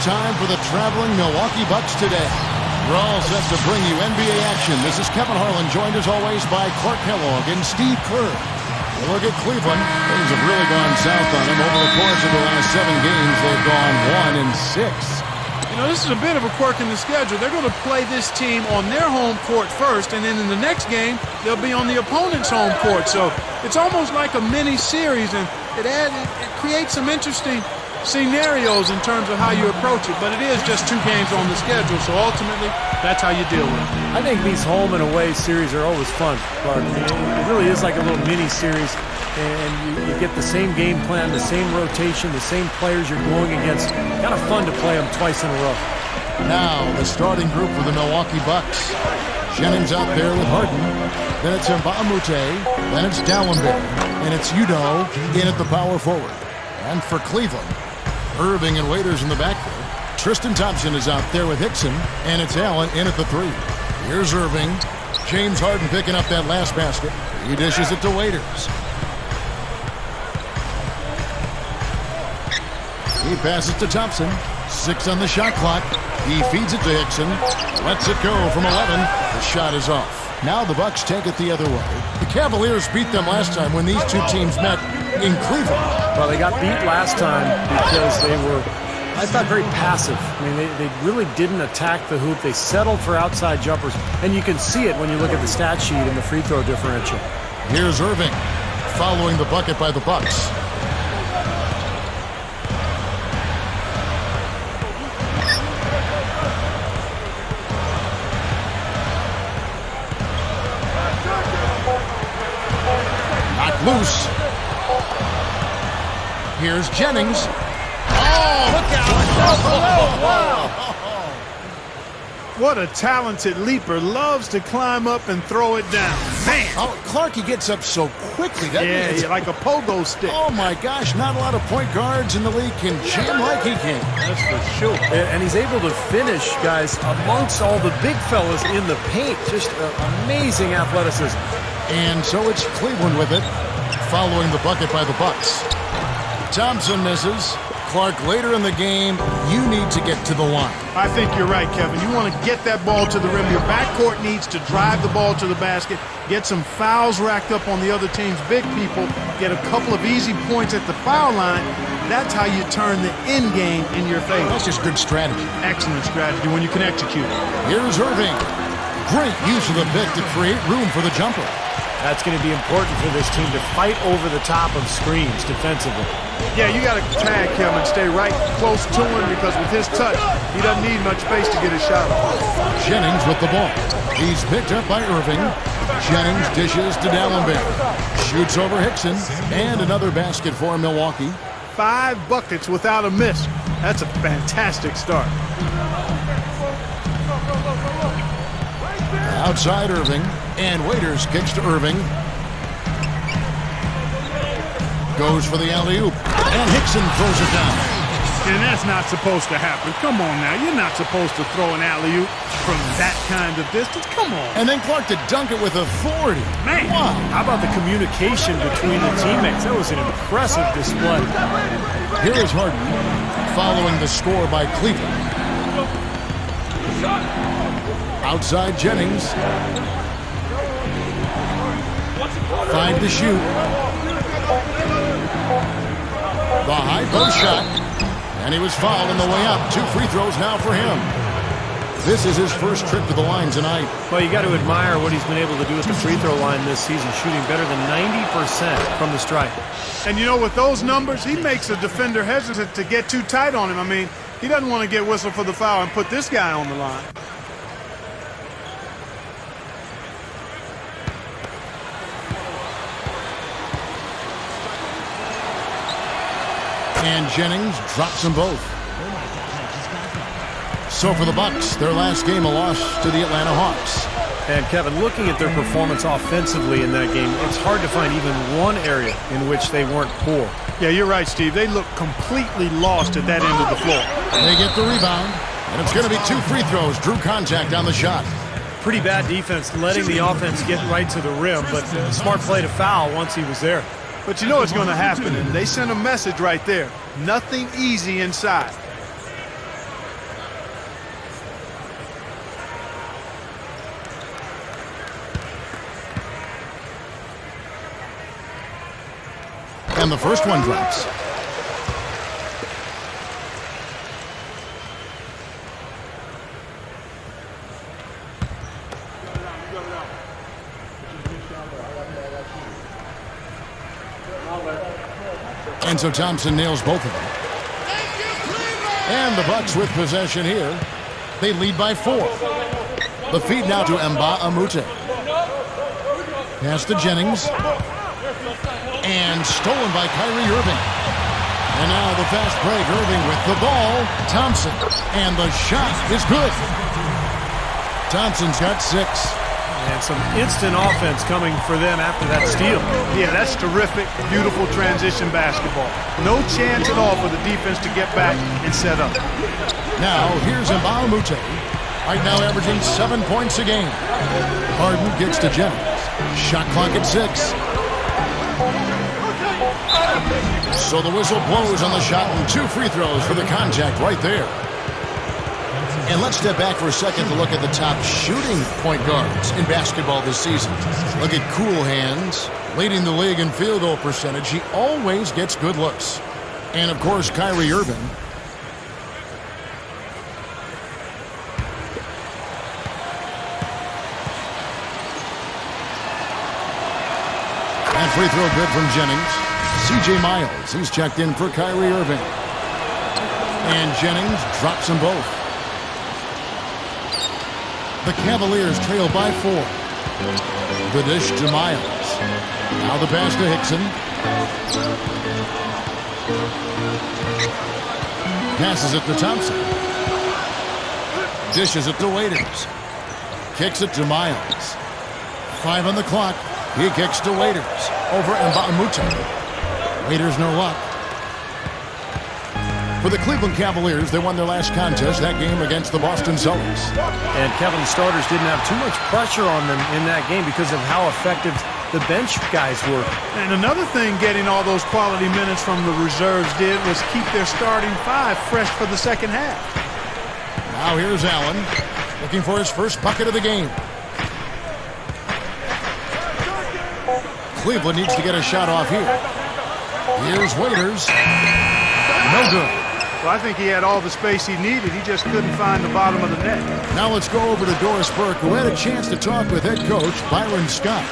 time for the traveling Milwaukee Bucks today. We're all set to bring you NBA action. This is Kevin Harlan, joined as always by Clark Kellogg and Steve Kerr. A look at Cleveland. Things have really gone south on them. Over the course of the last 7 games, they've gone 1-6. You know, this is a bit of a quirk in the schedule. They're going to play this team on their home court first, and then in the next game, they'll be on the opponent's home court. So it's almost like a mini-series, and it creates some interesting scenarios in terms of how you approach it. But it is just 2 games on the schedule, so ultimately, that's how you deal with it. I think these home and away series are always fun, Clark. It really is like a little mini-series. And you get the same game plan, the same rotation, the same players you're going against. Kind of fun to play them twice in a row. Now, the starting group for the Milwaukee Bucks. Jennings out there with Harden. Then it's Mbamute. Then it's Dallenberg. And it's Udoh in at the power forward. And for Cleveland, Irving and Waiters in the backcourt. Tristan Thompson is out there with Hickson. And it's Allen in at the 3. Here's Irving. James Harden picking up that last basket. He dishes it to Waiters. He passes to Thompson. 6 on the shot clock. He feeds it to Hickson. Lets it go from 11. The shot is off. Now the Bucks take it the other way. The Cavaliers beat them last time when these 2 teams met in Cleveland. Well, they got beat last time because they were, I thought, very passive. I mean, they really didn't attack the hoop. They settled for outside jumpers. And you can see it when you look at the stat sheet and the free throw differential. Here's Irving following the bucket by the Bucks. Loose. Here's Jennings. Oh, look out. Oh, wow. What a talented leaper. Loves to climb up and throw it down. Man. Oh, Clark, he gets up so quickly. Yeah, like a pogo stick. Oh, my gosh. Not a lot of point guards in the league can jam like he can. That's for sure. And he's able to finish, guys, amongst all the big fellas in the paint. Just amazing athleticism. And so it's Cleveland with it, following the bucket by the Bucks. Thompson misses. Clark, later in the game, you need to get to the line. I think you're right, Kevin. You want to get that ball to the rim. Your backcourt needs to drive the ball to the basket, get some fouls racked up on the other team's big people, get a couple of easy points at the foul line. That's how you turn the end game in your favor. That's just good strategy. Excellent strategy when you can execute it. Here's Irving. Great use of the pick to create room for the jumper. That's going to be important for this team to fight over the top of screens defensively. Yeah, you got to tag him and stay right close to him because with his touch, he doesn't need much space to get a shot off. Jennings with the ball. He's picked up by Irving. Jennings dishes to Dallenberg. Shoots over Hickson. And another basket for Milwaukee. 5 buckets without a miss. That's a fantastic start. Outside Irving, and Waiters kicks to Irving. Goes for the alley-oop, and Hickson throws it down. And that's not supposed to happen. Come on now, you're not supposed to throw an alley-oop from that kind of distance. Come on. And then Clark to dunk it with authority. Man. Wow. How about the communication between the teammates? That was an impressive display. Here is Harden, following the score by Cleveland. Outside Jennings. 5 to shoot. The high post shot. And he was fouled on the way up. 2 free throws now for him. This is his first trip to the line tonight. Well, you got to admire what he's been able to do at the free throw line this season, shooting better than 90% from the stripe. And you know, with those numbers, he makes a defender hesitant to get too tight on him. I mean, he doesn't want to get whistled for the foul and put this guy on the line. And Jennings drops them both. So for the Bucks, their last game a loss to the Atlanta Hawks. And Kevin, looking at their performance offensively in that game, it's hard to find even one area in which they weren't poor. Yeah, you're right, Steve. They look completely lost at that end of the floor. They get the rebound, and it's going to be 2 free throws. Drew contact on the shot. Pretty bad defense, letting the offense get right to the rim, but smart play to foul once he was there. But you know what's going to happen. They sent a message right there. Nothing easy inside. And the first one drops. And so Thompson nails both of them. And the Bucks with possession here. They lead by 4. The feed now to Mbah-a-Moute. Pass to Jennings. And stolen by Kyrie Irving. And now the fast break. Irving with the ball. Thompson. And the shot is good. Thompson's got 6. And some instant offense coming for them after that steal. Yeah, that's terrific, beautiful transition basketball. No chance at all for the defense to get back and set up. Now, here's Mbah-a-Moute. Right now averaging 7 points a game. Harden gets to Jennings. Shot clock at 6. So the whistle blows on the shot and 2 free throws for the contact right there. And let's step back for a second to look at the top shooting point guards in basketball this season. Look at Cool Hands, leading the league in field goal percentage. He always gets good looks. And, of course, Kyrie Irving. And free throw good from Jennings. C.J. Miles, he's checked in for Kyrie Irving. And Jennings drops them both. The Cavaliers trail by 4. The dish to Miles. Now the pass to Hickson. Passes it to Thompson. Dishes it to Waiters. Kicks it to Miles. 5 on the clock. He kicks to Waiters. Over Mbah-a-Moute. Waiters no luck. For the Cleveland Cavaliers, they won their last contest, that game against the Boston Celtics. And Kevin, the starters didn't have too much pressure on them in that game because of how effective the bench guys were. And another thing getting all those quality minutes from the reserves did was keep their starting 5 fresh for the second half. Now here's Allen, looking for his first bucket of the game. Cleveland needs to get a shot off here. Here's Waiters. No good. Well, I think he had all the space he needed. He just couldn't find the bottom of the net. Now let's go over to Doris Burke, who had a chance to talk with head coach Byron Scott.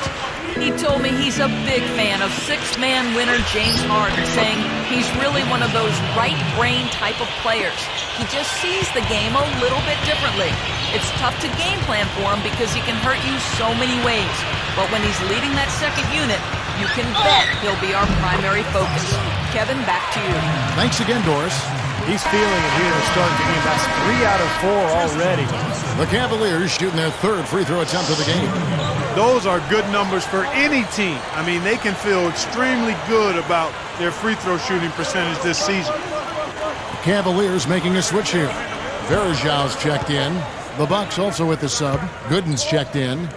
He told me he's a big fan of 6-man winner James Harden, saying he's really one of those right-brain type of players. He just sees the game a little bit differently. It's tough to game plan for him because he can hurt you so many ways. But when he's leading that second unit, you can bet he'll be our primary focus. Kevin, back to you. Thanks again, Doris. He's feeling it here to start the game. That's 3 out of 4 already. The Cavaliers shooting their 3rd free throw attempt of the game. Those are good numbers for any team. I mean, they can feel extremely good about their free throw shooting percentage this season. Cavaliers making a switch here. Verjau's checked in. The Bucks also with the sub. Gooden's checked in.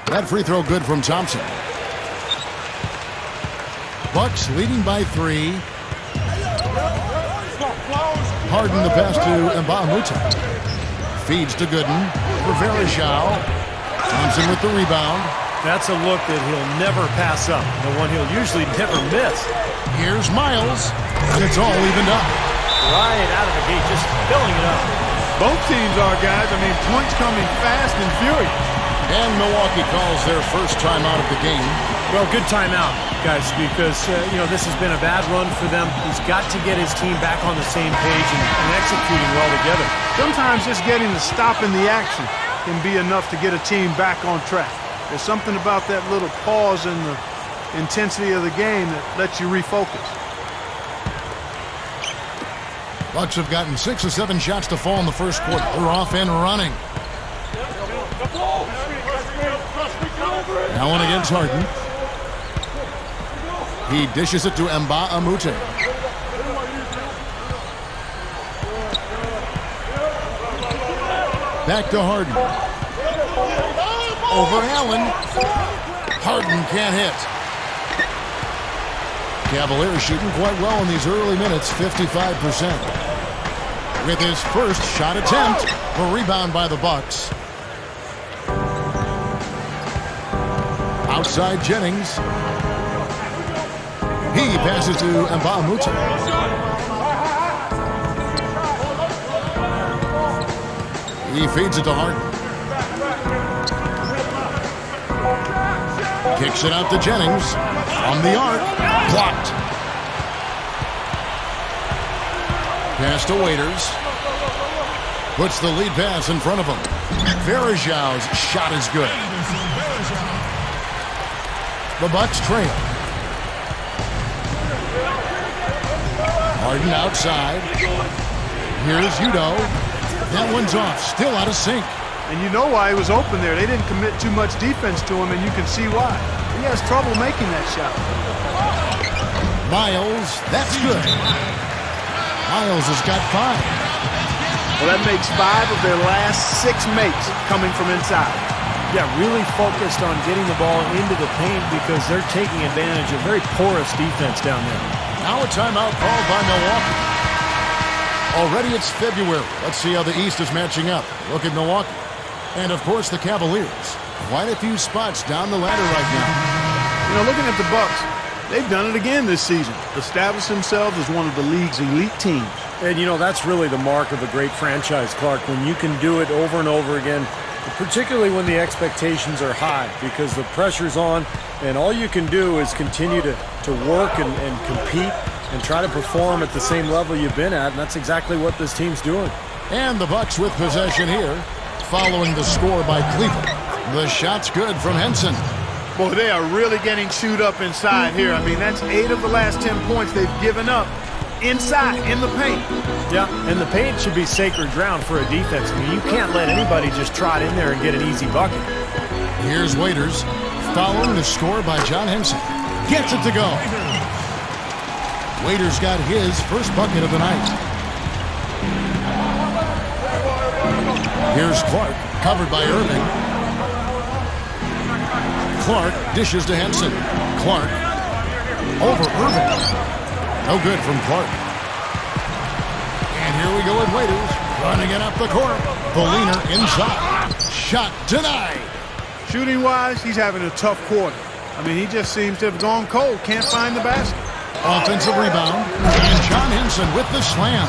That free throw good from Thompson. Bucks leading by 3. Harden the pass to Mbah-a-Moute. Feeds to Gooden for Verjau. Thompson with the rebound. That's a look that he'll never pass up. The one he'll usually never miss. Here's Miles. And it's all evened up. Right out of the gate, just filling it up. Both teams are, guys. I mean, points coming fast and furious. And Milwaukee calls their first timeout of the game. Well, good timeout, guys, because, this has been a bad run for them. He's got to get his team back on the same page and executing well together. Sometimes just getting the stop in the action can be enough to get a team back on track. There's something about that little pause in the intensity of the game that lets you refocus. Bucks have gotten 6 or 7 shots to fall in the first quarter. They're off and running. Allen against Harden. He dishes it to Mbah-a-Moute. Back to Harden. Over Allen. Harden can't hit. Cavaliers shooting quite well in these early minutes, 55%. With his first shot attempt, the rebound by the Bucks. outside Jennings. He passes to BOSH. He feeds it to Harden. Kicks it out to Jennings. From the arc. Blocked. Pass to Waiters. Puts the lead pass in front of him. Varejão's shot is good. The Bucks trail. Harden outside. Here's Udo. That one's off. Still out of sync. And you know why he was open there. They didn't commit too much defense to him, and you can see why. He has trouble making that shot. Miles, that's good. Miles has got 5. Well, that makes 5 of their last 6 makes coming from inside. Yeah, really focused on getting the ball into the paint because they're taking advantage of very porous defense down there. Now a timeout called by Milwaukee. Already it's February. Let's see how the East is matching up. Look at Milwaukee. And, of course, the Cavaliers. Quite a few spots down the ladder right now. You know, looking at the Bucks, they've done it again this season. Established themselves as one of the league's elite teams. And, you know, that's really the mark of a great franchise, Clark, when you can do it over and over again, particularly when the expectations are high because the pressure's on and all you can do is continue to work and compete and try to perform at the same level you've been at, and that's exactly what this team's doing. And the Bucks with possession here, following the score by Cleveland. The shot's good from Henson. Boy, they are really getting chewed up inside here. I mean, that's 8 of the last 10 points they've given up inside, in the paint. Yeah, and the paint should be sacred ground for a defense. I mean, you can't let anybody just trot in there and get an easy bucket. Here's Waiters, following the score by John Henson. Gets it to go. Waiters got his first bucket of the night. Here's Clark, covered by Irving. Clark dishes to Henson. Clark over Irving. No good from Clark. And here we go with Waiters, running it up the court. Beliner inside. Shot denied. Shooting-wise, he's having a tough quarter. I mean, he just seems to have gone cold. Can't find the basket. Offensive rebound. And John Henson with the slam.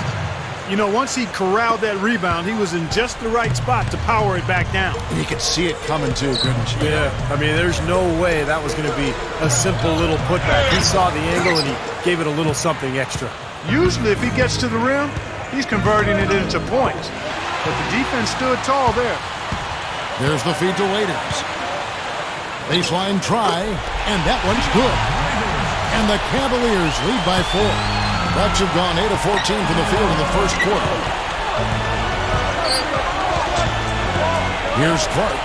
You know, once he corralled that rebound, he was in just the right spot to power it back down. And you could see it coming too, couldn't you? Yeah, I mean, there's no way that was going to be a simple little putback. He saw the angle and he gave it a little something extra. Usually, if he gets to the rim, he's converting it into points. But the defense stood tall there. There's the feed to Waiters. Baseline try, and that one's good. And the Cavaliers lead by 4. Bucks have gone 8 of 14 from the field in the first quarter. Here's Clark.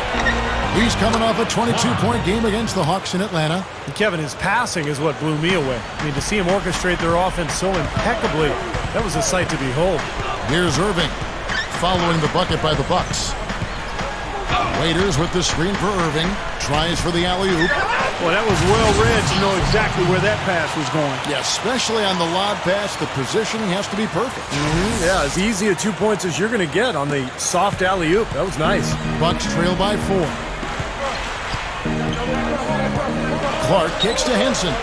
He's coming off a 22-point game against the Hawks in Atlanta. And Kevin, his passing is what blew me away. I mean, to see him orchestrate their offense so impeccably, that was a sight to behold. Here's Irving, following the bucket by the Bucks. Waiters with the screen for Irving. Tries for the alley-oop. Well, that was well read to know exactly where that pass was going. Yeah, especially on the lob pass, the positioning has to be perfect. Yeah, as easy a 2 points as you're going to get on the soft alley-oop. That was nice. Bucks trail by 4. Clark kicks to Henson.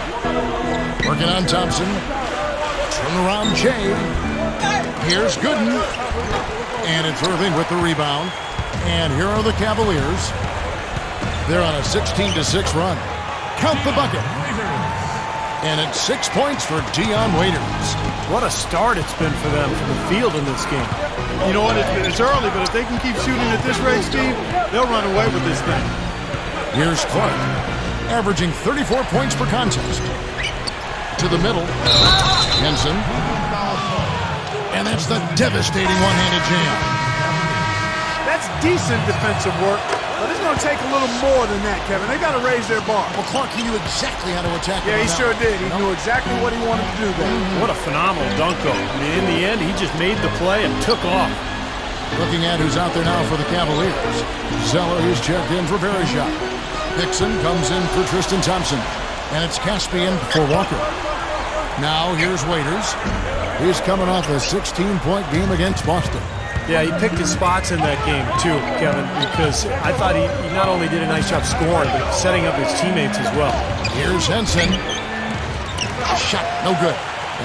Working on Thompson. Turn around Jay. Here's Gooden. And it's Irving with the rebound. And here are the Cavaliers. They're on a 16-6 run. Count the bucket. And it's 6 points for Dion Waiters. What a start it's been for them from the field in this game. You know what? It's early, but if they can keep shooting at this rate, Steve, they'll run away with this thing. Here's Clark, averaging 34 points per contest. To the middle. Henson. And that's the devastating one-handed jam. That's decent defensive work, but it's going to take a little more than that, Kevin. They got to raise their bar. Well, Clark, he knew exactly how to attack. Yeah, he sure did. He knew exactly what he wanted to do there. What a phenomenal dunk, though. I mean, in the end, he just made the play and took off. Looking at who's out there now for the Cavaliers. Zeller, who's checked in for Varejão. Dixon comes in for Tristan Thompson. And it's Caspian for Walker. Now here's Waiters. He's coming off a 16-point game against Boston. Yeah, he picked his spots in that game, too, Kevin, because I thought he not only did a nice job scoring, but setting up his teammates as well. Here's Henson. Shot, no good.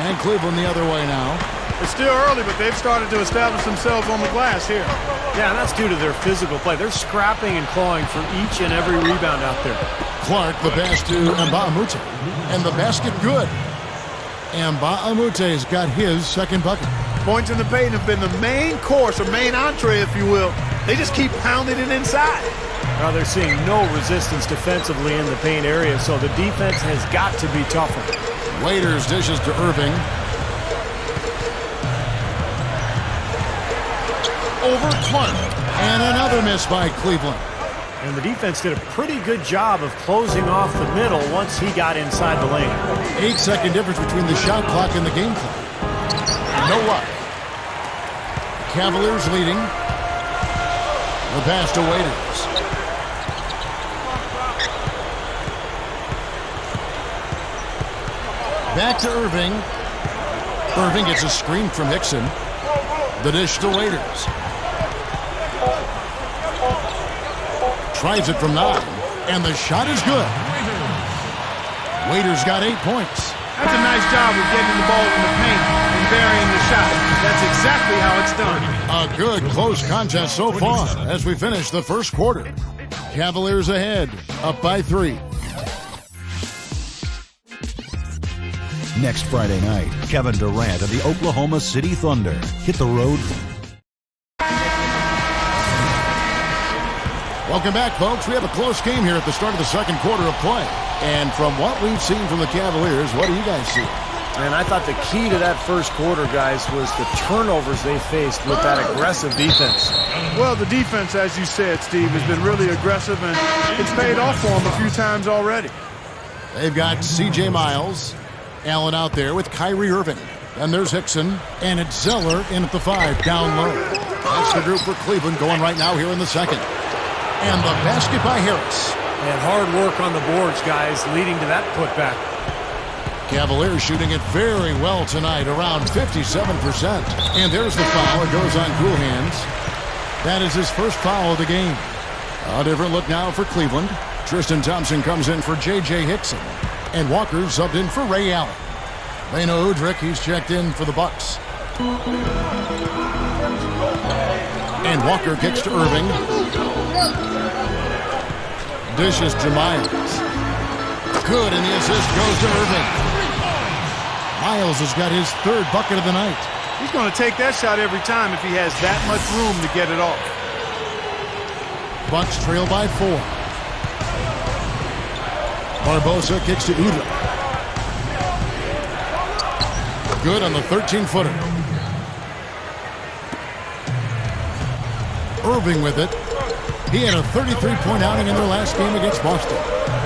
And Cleveland the other way now. It's still early, but they've started to establish themselves on the glass here. Yeah, and that's due to their physical play. They're scrapping and clawing for each and every rebound out there. Clark, the pass to Mbamute. And the basket good. Mbaamute's got his second bucket. Points in the paint have been the main course, or main entree, if you will. They just keep pounding it inside. Now they're seeing no resistance defensively in the paint area, so the defense has got to be tougher. Waiters dishes to Irving. Over Clark. And another miss by Cleveland. And the defense did a pretty good job of closing off the middle once he got inside the lane. 8-second difference between the shot clock and the game clock. No luck. Cavaliers leading. The pass to Waiters. Back to Irving. Irving gets a screen from Hickson. The dish to Waiters. Tries it from 9. And the shot is good. Waiters got 8 points. That's a nice job of getting the ball in the paint and burying the shot. That's exactly how it's done. A good close contest so far as we finish the first quarter. Cavaliers ahead, up by 3. Next Friday night, Kevin Durant and the Oklahoma City Thunder hit the road. Welcome back, folks. We have a close game here at the start of the second quarter of play. And from what we've seen from the Cavaliers, what do you guys see? And I thought the key to that first quarter, guys, was the turnovers they faced with that aggressive defense. Well, the defense, as you said, Steve, has been really aggressive, and it's paid off for them a few times already. They've got C.J. Miles, Allen out there with Kyrie Irving. Then there's Hickson, and it's Zeller in at the 5, down low. That's the group for Cleveland going right now here in the second. And the basket by Harris. And hard work on the boards, guys, leading to that putback. Cavaliers shooting it very well tonight, around 57%. And there's the foul. It goes on cool hands. That is his first foul of the game. A different look now for Cleveland. Tristan Thompson comes in for J.J. Hickson. And Walker subbed in for Ray Allen. Beno Udrih, he's checked in for the Bucks. And Walker kicks to Irving. Dishes to Miles. Good, and the assist goes to Irving. Miles has got his third bucket of the night. He's going to take that shot every time if he has that much room to get it off. Bucks trail by 4. Barbosa kicks to Udrih. Good on the 13-footer. Irving with it. He had a 33-point outing in their last game against Boston.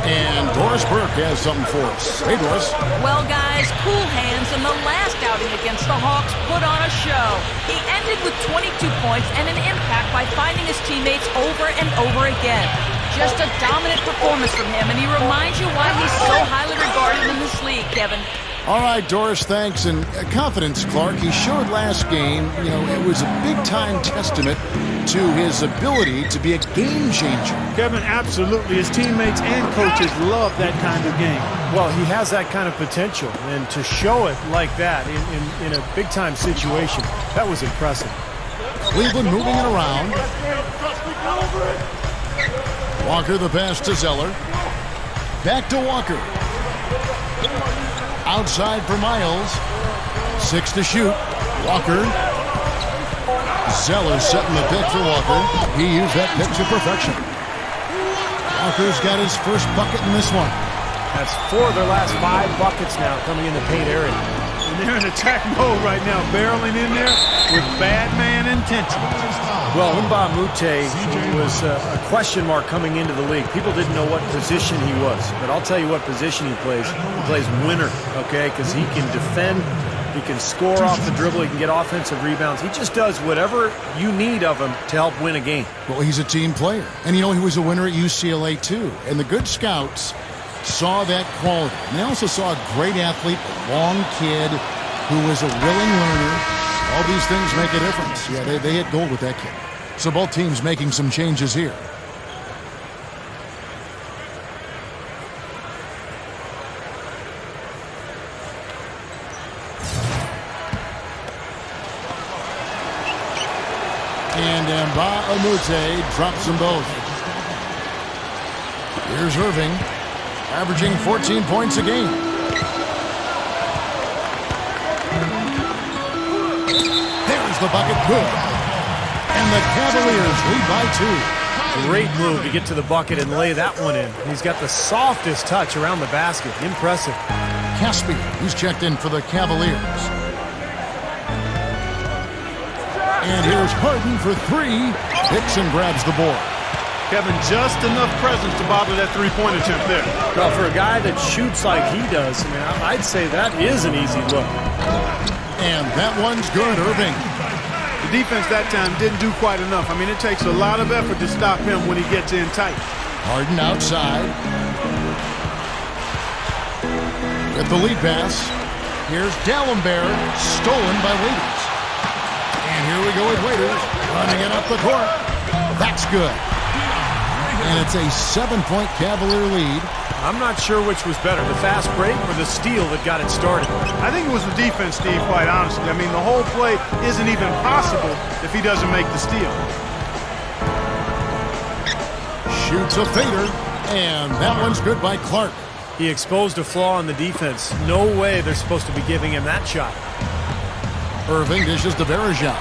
And Doris Burke has something for us. Hey, Doris. Well, guys, cool hands in the last outing against the Hawks put on a show. He ended with 22 points and an impact by finding his teammates over and over again. Just a dominant performance from him, and he reminds you why he's so highly regarded in this league, Kevin. All right, Doris, thanks. And confidence, Clark. He showed last game, it was a big-time testament to his ability to be a game changer. Kevin, absolutely. His teammates and coaches love that kind of game. Well, he has that kind of potential, and to show it like that in a big-time situation, that was impressive. Cleveland moving it around. Walker the pass to Zeller. Back to Walker. Outside for Miles. 6 to shoot. Walker. Zeller setting the pick for Walker. He used that pick to perfection. Walker's got his first bucket in this one. That's 4 of their last 5 buckets now coming in the paint area. And they're in attack mode right now, barreling in there with bad man intentions. Well, Mbamute was a question mark coming into the league. People didn't know what position he was. But I'll tell you what position he plays. He plays winner, okay, because he can defend, he can score off the dribble, he can get offensive rebounds. He just does whatever you need of him to help win a game. Well, he's a team player. And, he was a winner at UCLA, too. And the good scouts saw that quality. And they also saw a great athlete, a long kid who was a willing learner. All these things make a difference. Yeah, they hit gold with that kick. So both teams making some changes here. And Mbah-a-Moute drops them both. Here's Irving, averaging 14 points a game. There's the bucket, good. And the Cavaliers lead by 2. Great move to get to the bucket and lay that one in. He's got the softest touch around the basket. Impressive. Caspi, who's checked in for the Cavaliers. And here's Harden for 3. Hickson grabs the board. Kevin, just enough presence to bother that three-point attempt there. Well, for a guy that shoots like he does, I mean, I'd say that is an easy look. And that one's good, Irving. The defense that time didn't do quite enough. I mean, it takes a lot of effort to stop him when he gets in tight. Harden outside. With the lead pass, here's D'Alembert, stolen by Waiters. And here we go with Waiters, running it up the court. That's good. And it's a 7-point Cavalier lead. I'm not sure which was better, the fast break or the steal that got it started. I think it was the defense, Steve, quite honestly. I mean, the whole play isn't even possible if he doesn't make the steal. Shoots a fader, and that one's good by Clark. He exposed a flaw in the defense. No way they're supposed to be giving him that shot. Irving dishes to Bergeron.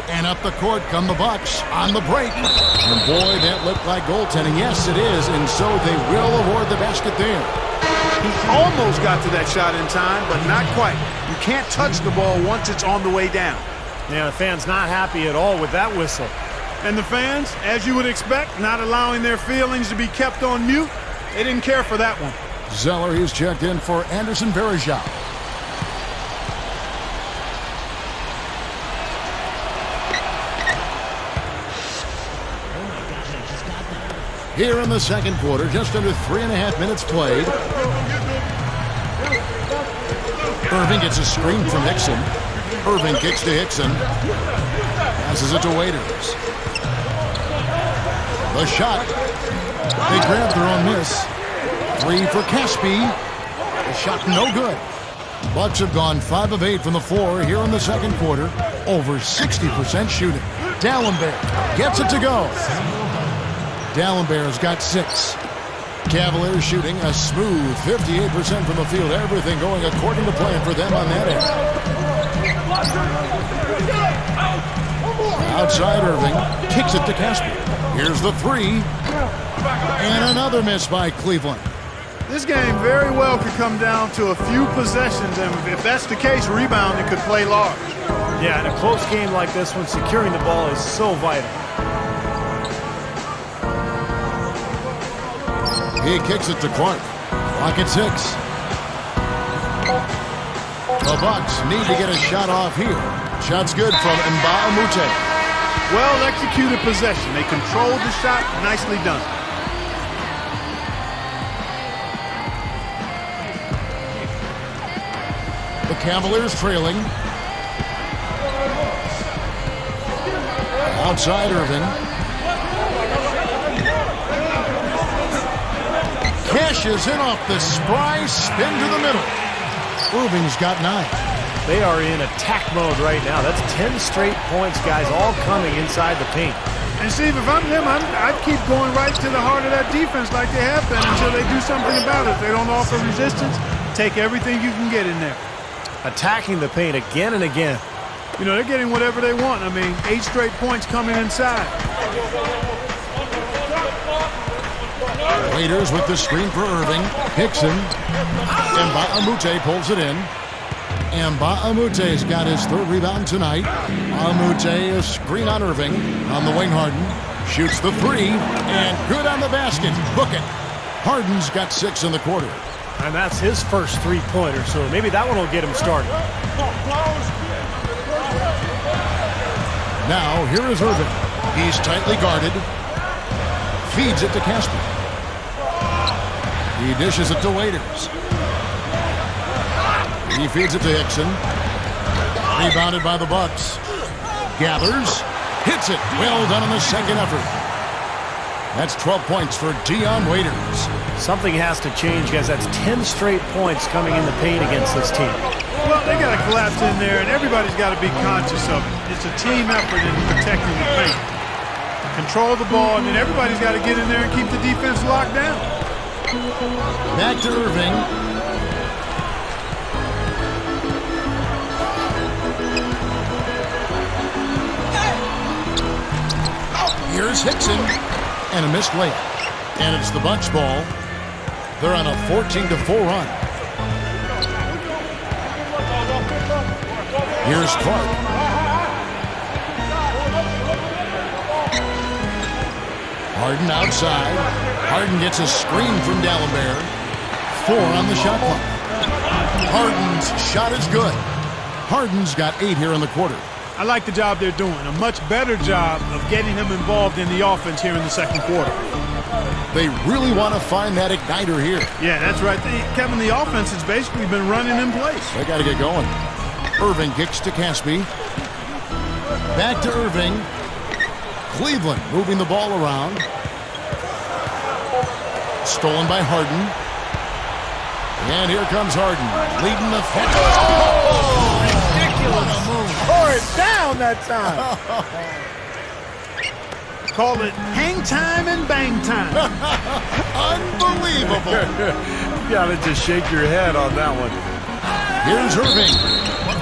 And up the court come the Bucks on the break. And boy, that looked like goaltending. Yes, it is, and so they will award the basket there. He almost got to that shot in time, but not quite. You can't touch the ball once it's on the way down. Yeah, the fans not happy at all with that whistle. And the fans, as you would expect, not allowing their feelings to be kept on mute, they didn't care for that one. Zeller, he's checked in for Anderson Bergeron. Here in the second quarter, just under 3.5 minutes played. Irving gets a screen from Hickson. Irving kicks to Hickson. Passes it to Waiters. The shot. They grab their own miss. 3 for Caspi. The shot no good. Bucks have gone 5 of 8 from the floor here in the second quarter. Over 60% shooting. D'Alembert gets it to go. D'Alembert's got 6. Cavaliers shooting a smooth 58% from the field. Everything going according to plan for them on that end. Outside Irving. Kicks it to Caspi. Here's the 3. And another miss by Cleveland. This game very well could come down to a few possessions, and if that's the case, rebounding could play large. Yeah, in a close game like this one, securing the ball is so vital. He kicks it to Clark. Clock at 6. The Bucks need to get a shot off here. Shot's good from Mbah-a-Moute. Well-executed possession. They controlled the shot. Nicely done. The Cavaliers trailing. Outside Irving. Cashes in off the spry spin to the middle. Irving's got 9. They are in attack mode right now. That's 10 straight points, guys, all coming inside the paint. And Steve, if I'm them, I'd keep going right to the heart of that defense like they have been until they do something about it. If they don't offer resistance, take everything you can get in there. Attacking the paint again and again. You know, they're getting whatever they want. I mean, 8 straight points coming inside. Waiters with the screen for Irving. Hickson. Mbah-a-Moute pulls it in. Mbah-a-Moute's got his 3rd rebound tonight. Mbah-a-Moute, a screen on Irving. On the wing, Harden. Shoots the 3. And good on the basket. Book it. Harden's got 6 in the quarter. And that's his first 3-pointer, so maybe that one will get him started. Now, here is Irving. He's tightly guarded. Feeds it to Caspi. He dishes it to Waiters. He feeds it to Hickson. Rebounded by the Bucks. Gathers. Hits it. Well done on the second effort. That's 12 points for Dion Waiters. Something has to change, guys. That's 10 straight points coming in the paint against this team. Well, they got to collapse in there, and everybody's got to be conscious of it. It's a team effort in protecting the paint. Control the ball, and then everybody's got to get in there and keep the defense locked down. Back to Irving. Here's Hickson. And a missed layup. And it's the Bucks ball. They're on a 14-4 run. Here's Clark. Harden outside. Harden gets a screen from D'Alembert. 4 on the shot clock. Harden's shot is good. Harden's got 8 here in the quarter. I like the job they're doing. A much better job of getting him involved in the offense here in the second quarter. They really want to find that igniter here. Yeah, that's right. Kevin, the offense has basically been running in place. They got to get going. Irving kicks to Caspi. Back to Irving. Cleveland moving the ball around. Stolen by Harden. And here comes Harden, leading the fence. Oh, ridiculous. Tore it down that time. Call it hang time and bang time. Unbelievable. You gotta just shake your head on that one. Here's Irving.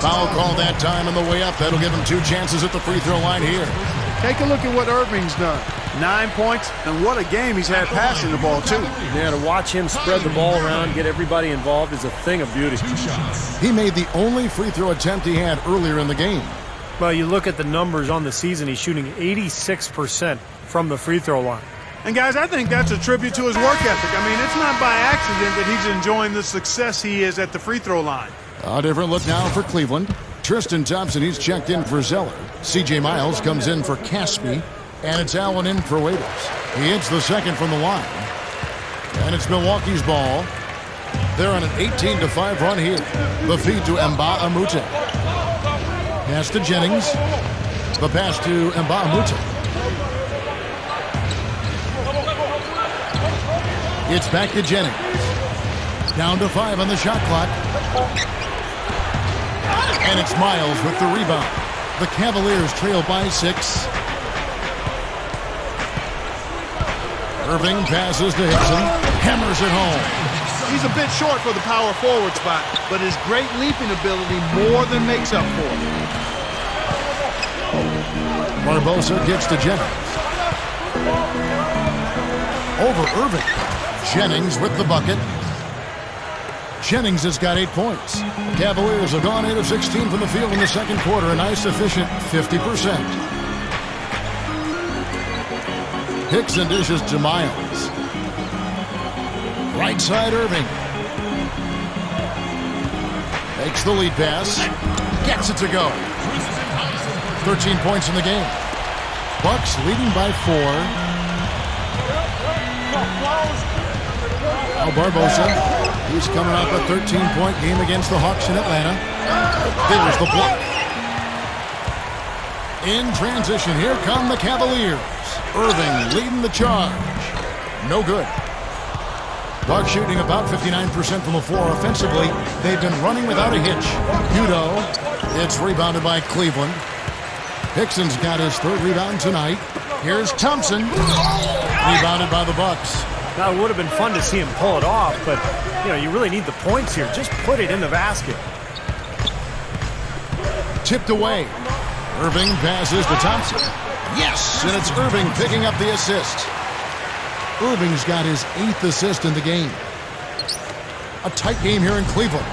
Foul call that time on the way up. That'll give him 2 chances at the free throw line here. Take a look at what Irving's done. 9 points, and what a game he's had passing the ball, too. Yeah, to watch him spread the ball around, get everybody involved is a thing of beauty. He made the only free throw attempt he had earlier in the game. Well, you look at the numbers on the season, he's shooting 86% from the free throw line. And, guys, I think that's a tribute to his work ethic. I mean, it's not by accident that he's enjoying the success he is at the free throw line. A different look now for Cleveland. Tristan Thompson, he's checked in for Zeller. C.J. Miles comes in for Caspi. And it's Allen in for Waiters. He hits the second from the line. And it's Milwaukee's ball. They're on an 18-5 run here. The feed to Mbah-a-Moute. Pass to Jennings. The pass to Mbah-a-Moute. It's back to Jennings. Down to 5 on the shot clock. And it's Miles with the rebound. The Cavaliers trail by 6. Irving passes to Hickson. Hammers it home. He's a bit short for the power forward spot, but his great leaping ability more than makes up for it. Barbosa gets to Jennings. Over Irving. Jennings with the bucket. Jennings has got 8 points. Cavaliers have gone 8 of 16 from the field in the second quarter. A nice efficient 50%. Hickson dishes to Miles. Right side Irving. Makes the lead pass. Gets it to go. 13 points in the game. Bucks leading by 4. Now Barbosa. He's coming off a 13-point game against the Hawks in Atlanta. There's the block. In transition, here come the Cavaliers. Irving leading the charge. No good. Bucks shooting about 59% from the floor offensively. They've been running without a hitch. Udo. It's rebounded by Cleveland. Hickson's got his 3rd rebound tonight. Here's Thompson. Rebounded by the Bucks. Now, it would have been fun to see him pull it off, but, you really need the points here. Just put it in the basket. Tipped away. Irving passes to Thompson. Yes, and it's Irving picking up the assist. Irving's got his 8th assist in the game. A tight game here in Cleveland.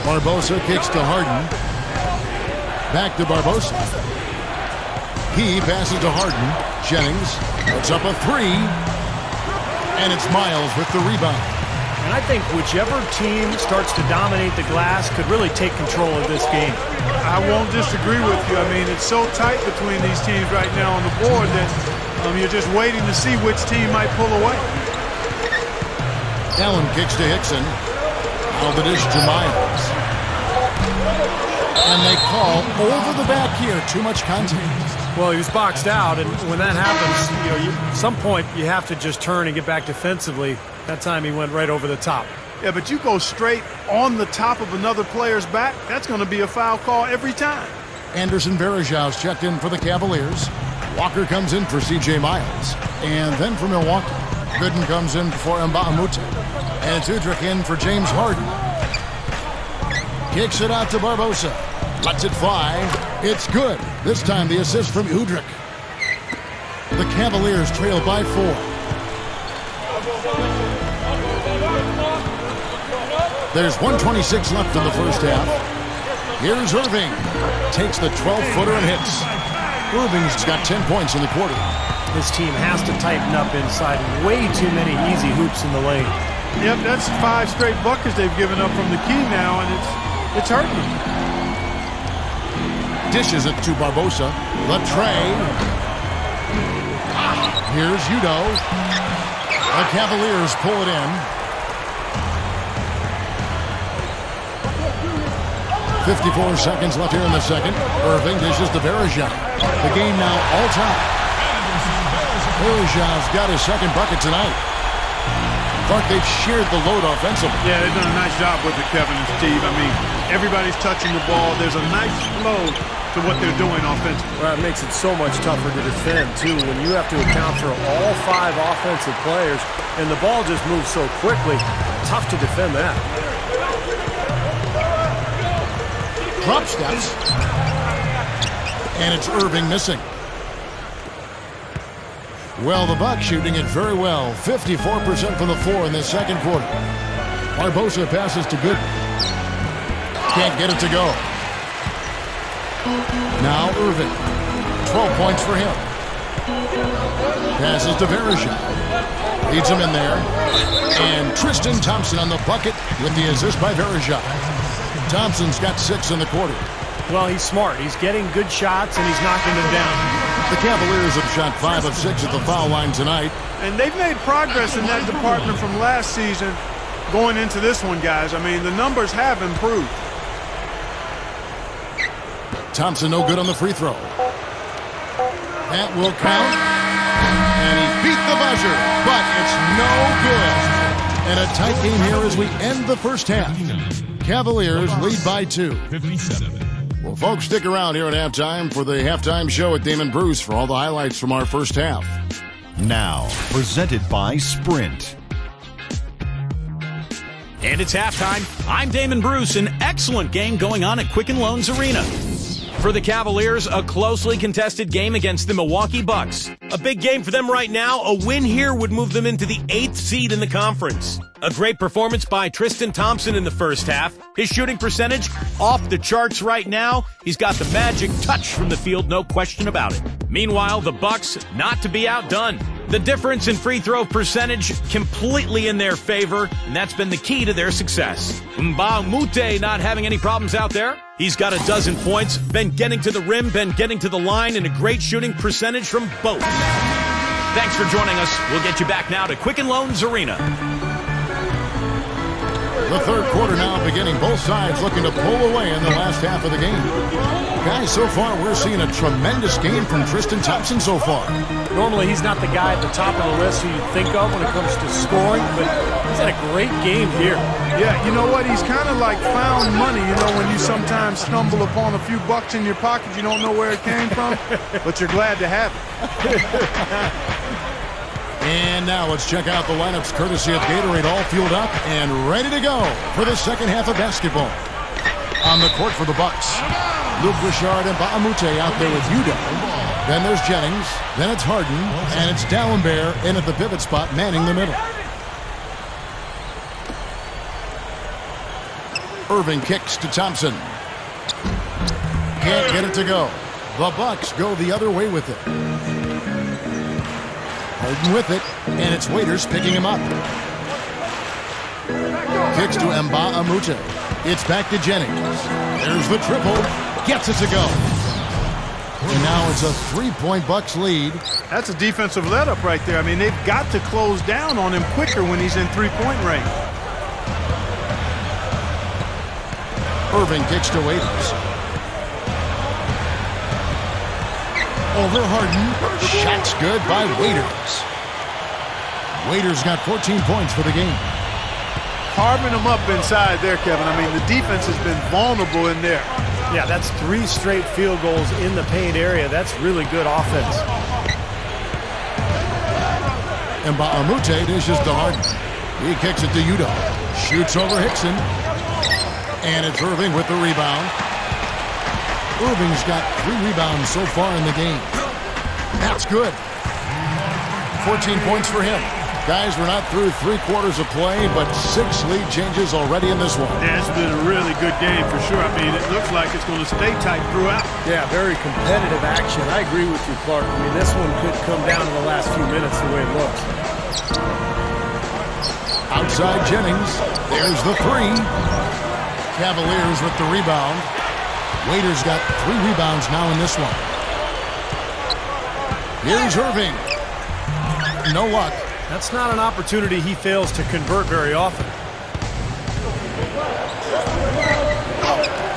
Barbosa kicks to Harden. Back to Barbosa. He passes to Harden. Jennings puts up a 3. And it's Miles with the rebound. And I think whichever team starts to dominate the glass could really take control of this game. I won't disagree with you. I mean, it's so tight between these teams right now on the board that you're just waiting to see which team might pull away. Allen kicks to Hickson. Now the dish to Miles. And they call over the back here. Too much contact. Well, he was boxed out, and when that happens, at some point you have to just turn and get back defensively. That time he went right over the top. Yeah, but you go straight on the top of another player's back, that's going to be a foul call every time. Anderson Varejão's checked in for the Cavaliers. Walker comes in for C.J. Miles. And then for Milwaukee, Gooden comes in for Mbamute. And it's Udrih in for James Harden. Kicks it out to Barbosa. Lets it fly. It's good. This time the assist from Udrih. The Cavaliers trail by 4. There's 1:26 left in the first half. Here's Irving. Takes the 12-footer and hits. Irving's got 10 points in the quarter. This team has to tighten up inside. Way too many easy hoops in the lane. Yep, that's 5 straight buckets they've given up from the key now, and it's hurting them. Dishes it to Barbosa. The tray. Here's Udo. The Cavaliers pull it in. 54 seconds left here in the second. Irving dishes to Varejão. The game now all time. Varejão's got his second bucket tonight. Thought they've shared the load offensively. Yeah, they've done a nice job with it, Kevin and Steve. I mean, everybody's touching the ball. There's a nice flow to what they're doing offensively. Well, it makes it so much tougher to defend, too, when you have to account for all 5 offensive players, and the ball just moves so quickly. Tough to defend that. Drop steps. And it's Irving missing. Well, the Bucks shooting it very well. 54% from the floor in the second quarter. Barbosa passes to Gooden. Can't get it to go. Now Irving. 12 points for him. Passes to Varejão. Leads him in there. And Tristan Thompson on the bucket with the assist by Varejão. Thompson's got 6 in the quarter. Well, he's smart. He's getting good shots, and he's knocking them down. The Cavaliers have shot 5 of 6 at the foul line tonight. And they've made progress in that department from last season going into this one, guys. I mean, the numbers have improved. Thompson no good on the free throw. That will count. And he beat the buzzer, but it's no good. And a tight game here as we end the first half. Cavaliers lead by 2. Well, folks, stick around here at halftime for the halftime show at Damon Bruce for all the highlights from our first half. Now, presented by Sprint. And it's halftime. I'm Damon Bruce. An excellent game going on at Quicken Loans Arena. For the Cavaliers, a closely contested game against the Milwaukee Bucks. A big game for them right now. A win here would move them into the 8th seed in the conference. A great performance by Tristan Thompson in the first half. His shooting percentage off the charts right now. He's got the magic touch from the field, no question about it. Meanwhile, the Bucks not to be outdone. The difference in free throw percentage completely in their favor, and that's been the key to their success. Mbamute not having any problems out there. He's got 12 points, been getting to the rim, been getting to the line, and a great shooting percentage from both. Thanks for joining us. We'll get you back now to Quicken Loans Arena. The third quarter now beginning. Both sides looking to pull away in the last half of the game. Guys, so far we're seeing a tremendous game from Tristan Thompson so far. Normally he's not the guy at the top of the list who you'd think of when it comes to scoring, but he's had a great game here. Yeah, you know what? He's kind of like found money, you know, when you sometimes stumble upon a few bucks in your pocket, you don't know where it came from, but you're glad to have it. And now let's check out the lineups courtesy of Gatorade, all fueled up and ready to go for the second half of basketball. On the court for the Bucks, Luke Richard and Mbamute out there with Udo. Then there's Jennings, then it's Harden, and it's D'Alembert in at the pivot spot, manning the middle. Irving kicks to Thompson. Can't get it to go. The Bucks go the other way with it. Harden with it, and it's Waiters picking him up. Kicks to Mbamute. It's back to Jennings. There's the triple. Gets it to go. And now it's a 3-point Bucks lead. That's a defensive let-up right there. I mean, they've got to close down on him quicker when he's in 3-point range. Irving kicks to Waiters. Over Harden. Shot's good by Waiters. Waiters got 14 points for the game. Carving them up inside there, Kevin. I mean, the defense has been vulnerable in there. Yeah, that's 3 straight field goals in the paint area. That's really good offense. Mbamute dishes to Harden. He kicks it to Udo. Shoots over Hickson. And it's Irving with the rebound. Irving's got 3 rebounds so far in the game. That's good. 14 points for him. Guys, we're not through 3 quarters of play, but 6 lead changes already in this one. Yeah, it's been a really good game for sure. I mean, it looks like it's going to stay tight throughout. Yeah, very competitive action. I agree with you, Clark. I mean, this one could come down to the last few minutes the way it looks. Outside Jennings. There's the 3. Cavaliers with the rebound. Waiters got 3 rebounds now in this one. Here's Irving. No luck. That's not an opportunity he fails to convert very often.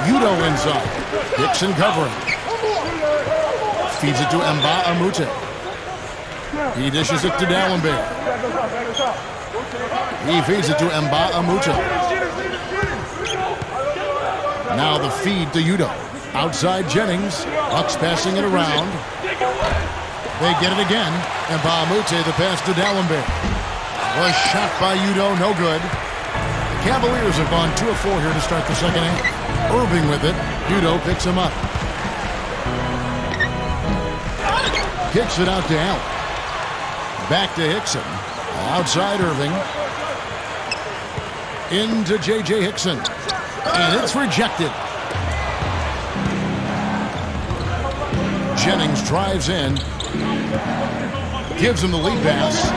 Udo inside. Hickson covering. Feeds it to Mbamute. He dishes it to Dallenberg. He feeds it to Mbamute. Now the feed to Udo. Outside Jennings. Bucks passing it around. They get it again. Mbamute, the pass to Dallenberg. Was shot by Udo, no good. The Cavaliers have gone 2 of 4 here to start the second half. Irving with it. Udo picks him up. Kicks it out to Allen. Back to Hickson. Outside Irving. Into J.J. Hickson. And it's rejected. Jennings drives in. Gives him the lead pass.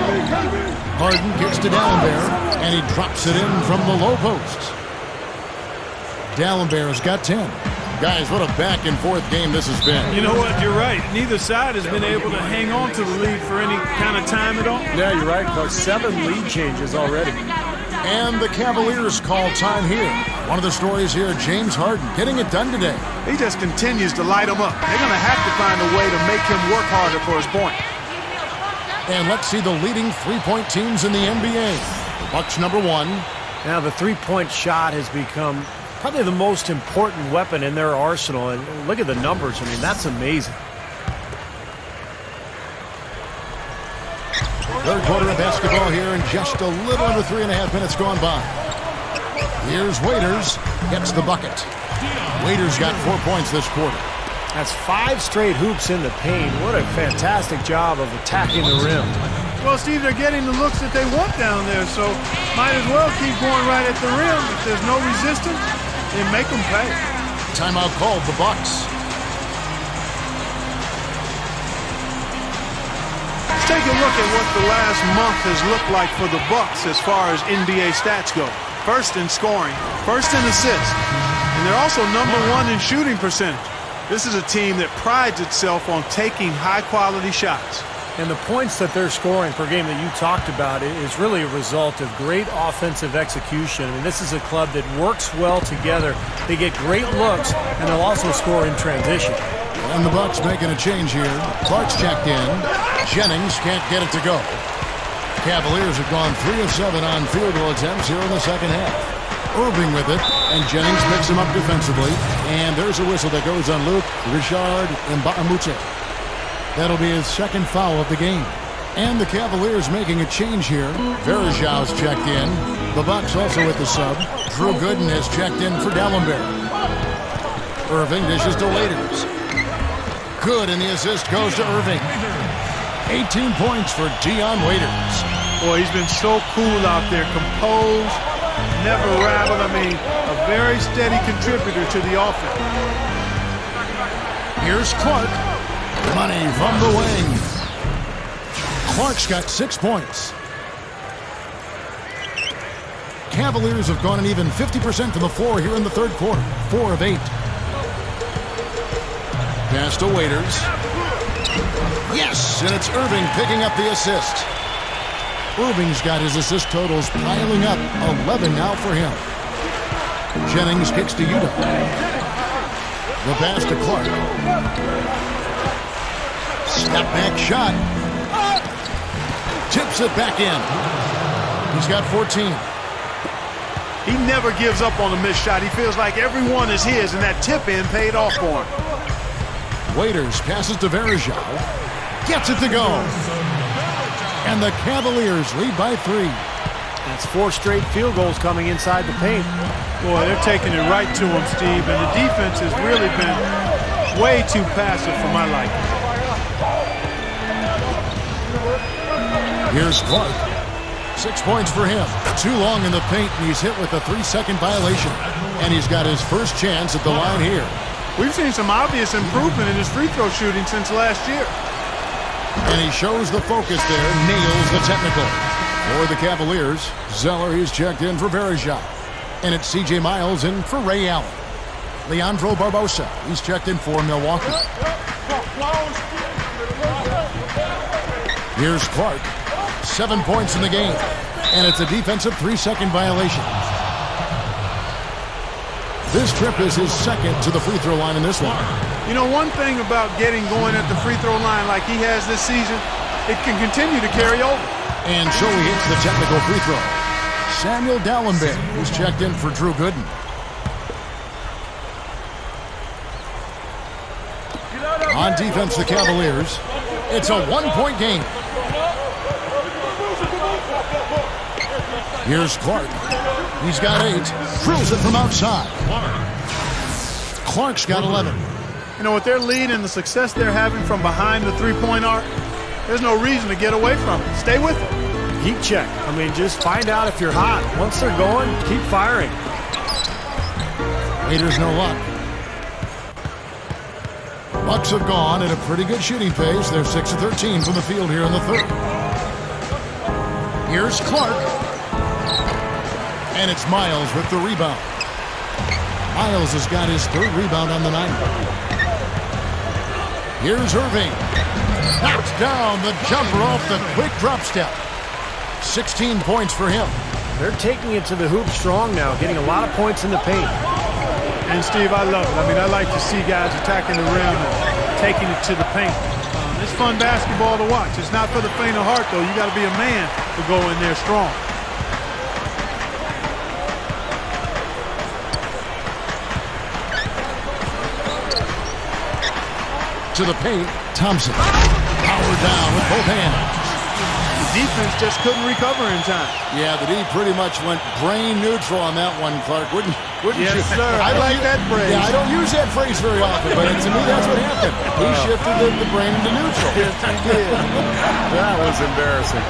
Harden kicks to Dallenberg, and he drops it in from the low post. Dallenberg's got 10. Guys, what a back-and-forth game this has been. You know what? You're right. Neither side has been able to hang on to the lead for any kind of time at all. Yeah, you're right, Clark. 7 lead changes already. And the Cavaliers call time here. One of the stories here, James Harden getting it done today. He just continues to light them up. They're going to have to find a way to make him work harder for his point. And let's see the leading 3-point teams in the NBA. The Bucks number 1. Now the 3-point shot has become probably the most important weapon in their arsenal. And look at the numbers. I mean, that's amazing. Third quarter of basketball here, and just a little under 3.5 minutes gone by. Here's Waiters. Gets the bucket. Waiters got 4 points this quarter. That's 5 straight hoops in the paint. What a fantastic job of attacking the rim. Well, Steve, they're getting the looks that they want down there, so might as well keep going right at the rim. If there's no resistance, then make them pay. Timeout called, the Bucks. Let's take a look at what the last month has looked like for the Bucks as far as NBA stats go. First in scoring, first in assists, and they're also number 1 in shooting percentage. This is a team that prides itself on taking high-quality shots. And the points that they're scoring per game that you talked about is really a result of great offensive execution. I mean, this is a club that works well together. They get great looks, and they'll also score in transition. And the Bucks making a change here. Clark's checked in. Jennings can't get it to go. Cavaliers have gone 3 of 7 on field goal attempts here in the second half. Irving with it, and Jennings picks him up defensively. And there's a whistle that goes on Luke Richard Mbamute. That'll be his second foul of the game. And the Cavaliers making a change here. Verjau's checked in. The Bucks also with the sub. Drew Gooden has checked in for Dallenberg. Irving dishes to Waiters. Good, and the assist goes to Irving. 18 points for Dion Waiters. Boy, he's been so cool out there, composed, never rattled. I mean, a very steady contributor to the offense. Here's Clark. Money from the wing. Clark's got 6 points. Cavaliers have gone an even 50% from the floor here in the third quarter. 4 of 8. Pass to Waiters. Yes, and it's Irving picking up the assist. Irving's got his assist totals piling up. 11 now for him. Jennings kicks to Utah. The pass to Clark. Step back shot. Tips it back in. He's got 14. He never gives up on a missed shot. He feels like every one is his, and that tip-in paid off for him. Waiters passes to Verejao. Gets it to go. And the Cavaliers lead by 3. That's 4 straight field goals coming inside the paint. Boy, they're taking it right to him, Steve, and the defense has really been way too passive for my liking. Here's Clark. 6 points for him. Too long in the paint, and he's hit with a 3-second violation. And he's got his first chance at the line here. We've seen some obvious improvement in his free throw shooting since last year. And he shows the focus there, nails the technical. For the Cavaliers, Zeller, he's checked in for Verejao. And it's C.J. Miles in for Ray Allen. Leandro Barbosa, he's checked in for Milwaukee. Here's Clark. 7 points in the game. And it's a defensive 3-second violation. This trip is his second to the free throw line in this one. You know, one thing about getting going at the free throw line like he has this season, it can continue to carry over. And so he hits the technical free throw. Samuel Dallenberg, who's checked in for Drew Gooden. On defense, the Cavaliers. It's a 1-point game. Here's Clark. He's got 8. Drills it from outside. Clark's got 11. You know, with their lead and the success they're having from behind the three-point arc, there's no reason to get away from it. Stay with it. Heat check. I mean, just find out if you're hot. Once they're going, keep firing. Raiders no luck. Bucks have gone at a pretty good shooting pace. They're 6 of 13 from the field here in the third. Here's Clark. And it's Miles with the rebound. Miles has got his 3rd rebound on the night. Here's Irving. Knocks down the jumper off the quick drop step. 16 points for him. They're taking it to the hoop strong now, getting a lot of points in the paint. And, Steve, I love it. I mean, I like to see guys attacking the rim and taking it to the paint. It's fun basketball to watch. It's not for the faint of heart, though. You got to be a man to go in there strong. To the paint, Thompson. Power down with both hands. The defense just couldn't recover in time. Yeah, the D pretty much went brain neutral on that one, Clark. Wouldn't yes, you? Sir. I like that phrase. Yeah, I don't use that phrase very often, but to me that's what happened. He shifted the brain into neutral. Yes, he did. That was embarrassing.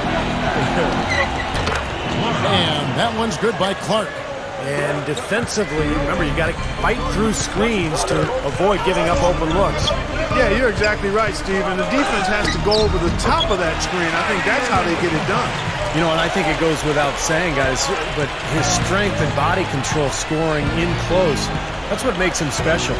And that one's good by Clark. And defensively, remember, you got to fight through screens to avoid giving up open looks. Yeah, you're exactly right, Steve. And the defense has to go over the top of that screen. I think that's how they get it done. You know, and I think it goes without saying, guys, but his strength and body control scoring in close, that's what makes him special.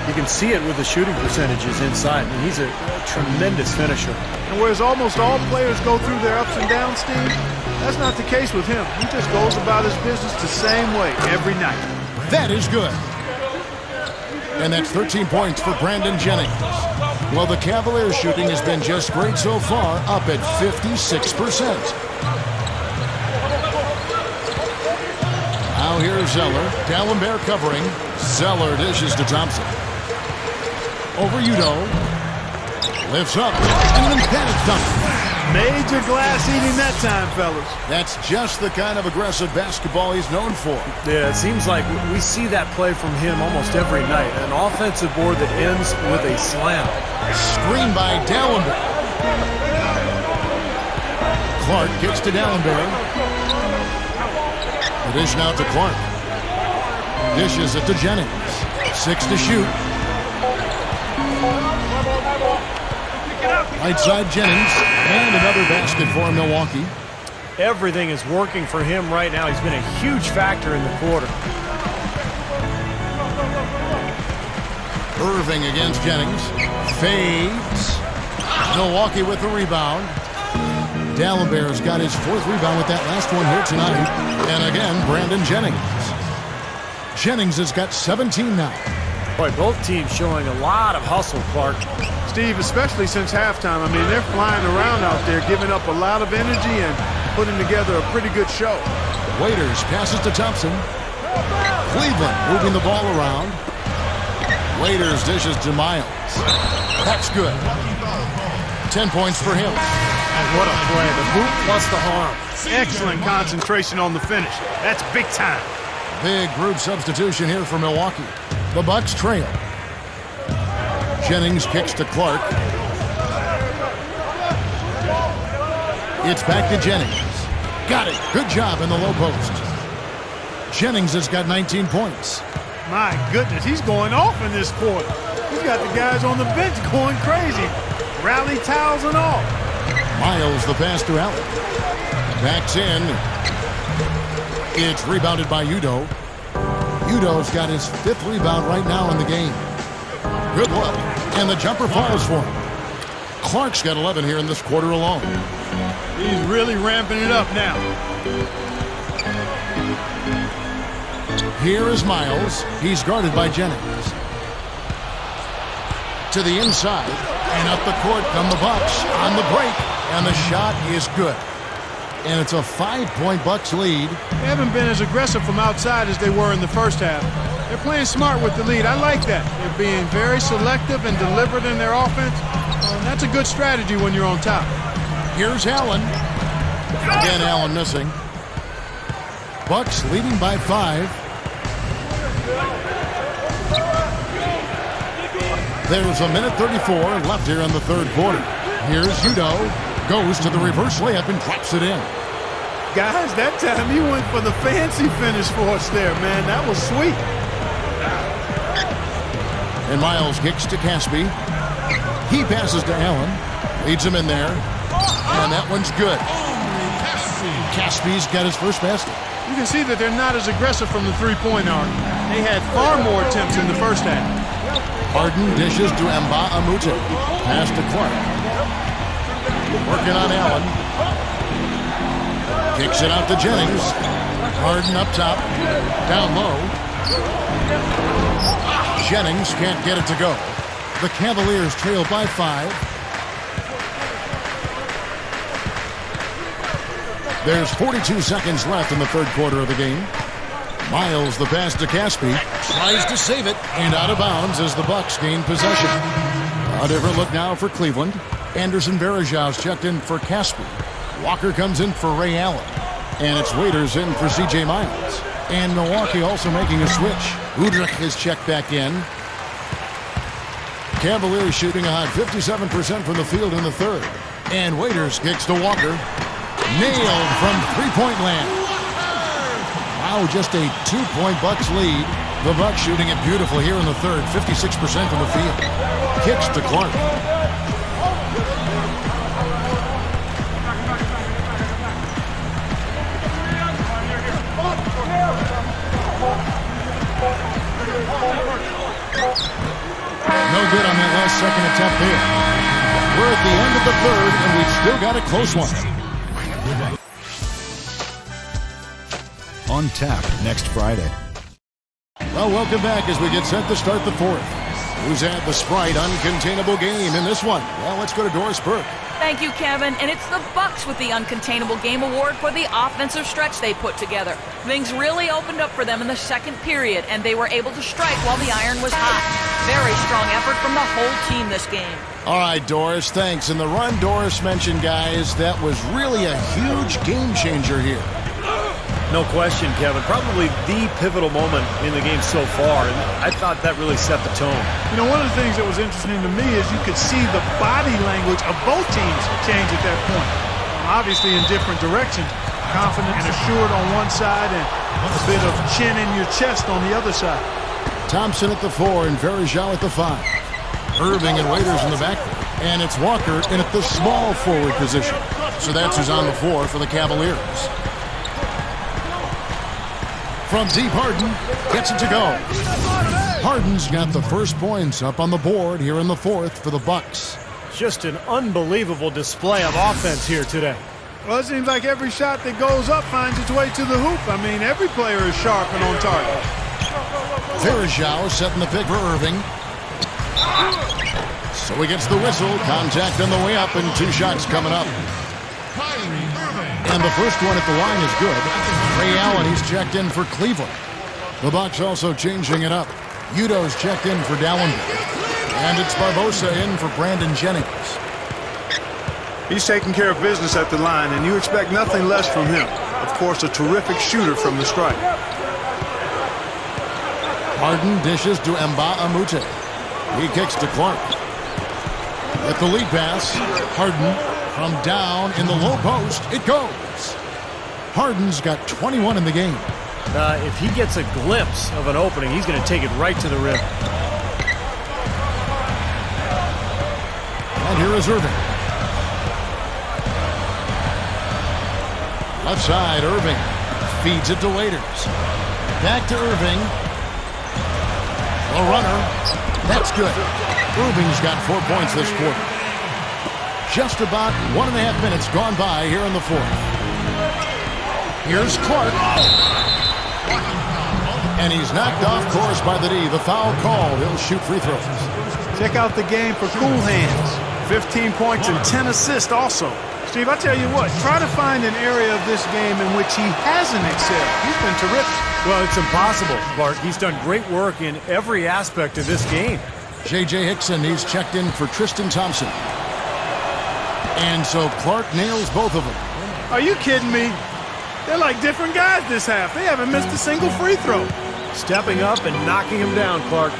You can see it with the shooting percentages inside. I mean, he's a tremendous finisher. And whereas almost all players go through their ups and downs, Steve, that's not the case with him. He just goes about his business the same way every night. That is good. And that's 13 points for Brandon Jennings. Well, the Cavaliers shooting has been just great so far, up at 56%. Now here's Zeller. Dallenberg covering. Zeller dishes to Thompson. Over Udo. Lifts up. And an emphatic dunk. Major glass eating that time, fellas. That's just the kind of aggressive basketball he's known for. Yeah, it seems like we see that play from him almost every night. An offensive board that ends with a slam. Screen by Dallenberg. Clark gets to Dallenberg. The dish now to Clark. Dishes it to Jennings. 6 to shoot. Right side Jennings. And another basket for Milwaukee. Everything is working for him right now. He's been a huge factor in the quarter. Irving against Jennings. Fades. Milwaukee with the rebound. Dallenberg's got his 4th rebound with that last one here tonight. And again, Brandon Jennings. Jennings has got 17 now. Boy, both teams showing a lot of hustle, Clark. Steve, especially since halftime. I mean, they're flying around out there, giving up a lot of energy and putting together a pretty good show. Waiters passes to Thompson. Cleveland moving the ball around. Waiters dishes to Miles. That's good. 10 points for him. And what a play. The boot plus the harm. Excellent concentration on the finish. That's big time. Big group substitution here for Milwaukee. The Bucks trail. Jennings kicks to Clark. It's back to Jennings. Got it. Good job in the low post. Jennings has got 19 points. My goodness, he's going off in this quarter. He's got the guys on the bench going crazy. Rally towels and all. Miles the pass to Allen. Backs in. It's rebounded by Udo. Udo's got his 5th rebound right now in the game. Good look. And the jumper falls for him. Clark's got 11 here in this quarter alone. He's really ramping it up now. Here is Miles. He's guarded by Jennings. To the inside. And up the court come the Bucks on the break. And the shot is good. And it's a 5-point Bucks lead. They haven't been as aggressive from outside as they were in the first half. They're playing smart with the lead. I like that. They're being very selective and deliberate in their offense. And that's a good strategy when you're on top. Here's Allen. Again, Allen missing. Bucks leading by 5. There's a minute 34 left here in the third quarter. Here's Udo. Goes to the reverse layup and drops it in. Guys, that time he went for the fancy finish for us there, man. That was sweet. And Miles kicks to Caspi. He passes to Allen. Leads him in there. And that one's good. Caspi's got his first basket. You can see that they're not as aggressive from the three-point arc. They had far more attempts in the first half. Harden dishes to Mbah-a-Moute. Pass to Clark. Working on Allen. Kicks it out to Jennings. Harden up top. Down low. Jennings can't get it to go. The Cavaliers trail by 5. There's 42 seconds left in the third quarter of the game. Miles the pass to Caspi. Tries to save it. And out of bounds as the Bucks gain possession. A different look now for Cleveland. Anderson Varejão's checked in for Caspi. Walker comes in for Ray Allen. And it's Waiters in for C.J. Miles. And Milwaukee also making a switch. Udrich is checked back in. Cavaliers shooting a hot 57% from the field in the third. And Waiters kicks to Walker. Nailed from three-point land. Wow, just a 2-point Bucks lead. The Bucks shooting it beautiful here in the third. 56% from the field. Kicks to Clark. No good on that last second attempt there. We're at the end of the third, and we've still got a close one. On tap next Friday. Well, welcome back as we get set to start the fourth. Who's had the Sprite uncontainable game in this one? Well, let's go to Doris Burke. Thank you, Kevin. And it's the Bucks with the Uncontainable Game Award for the offensive stretch they put together. Things really opened up for them in the second period, and they were able to strike while the iron was hot. Very strong effort from the whole team this game. All right, Doris, thanks. And the run Doris mentioned, guys, that was really a huge game changer here. No question, Kevin. Probably the pivotal moment in the game so far, and I thought that really set the tone. You know, one of the things that was interesting to me is you could see the body language of both teams change at that point. Obviously in different directions. Confident and assured on one side and a bit of chin in your chest on the other side. Thompson at the 4 and Varejão at the 5. Irving and Waiters in the backcourt. And it's Walker in at the small forward position. So that's who's on the floor for the Cavaliers. From deep, Harden gets it to go. Harden's got the first points up on the board here in the fourth for the Bucks. Just an unbelievable display of offense here today. Well, it seems like every shot that goes up finds its way to the hoop. I mean, every player is sharp and on target. Verjao setting the pick for Irving. So he gets the whistle. Contact on the way up, and 2 shots coming up. And the first one at the line is good. Ray Allen, he's checked in for Cleveland. The Bucks also changing it up. Udo's checked in for Dallenberg. And it's Barbosa in for Brandon Jennings. He's taking care of business at the line, and you expect nothing less from him. Of course, a terrific shooter from the stripe. Harden dishes to Mbah-a-Moute. He kicks to Clark. At the lead pass, Harden from down in the low post. It goes. Harden's got 21 in the game. If he gets a glimpse of an opening, he's going to take it right to the rim. And here is Irving. Left side, Irving feeds it to Waiters. Back to Irving. A runner. That's good. Irving's got 4 points this quarter. Just about 1.5 minutes gone by here in the fourth. Here's Clark. And he's knocked off course by the D. The foul called. He'll shoot free throws. Check out the game for cool hands. 15 points and 10 assists also. Steve, I tell you what, try to find an area of this game in which he hasn't excelled. He's been terrific. Well, it's impossible, Bart. He's done great work in every aspect of this game. J.J. Hickson, he's checked in for Tristan Thompson. And so Clark nails both of them. Are you kidding me? They're like different guys this half. They haven't missed a single free throw. Stepping up and knocking him down, Clark.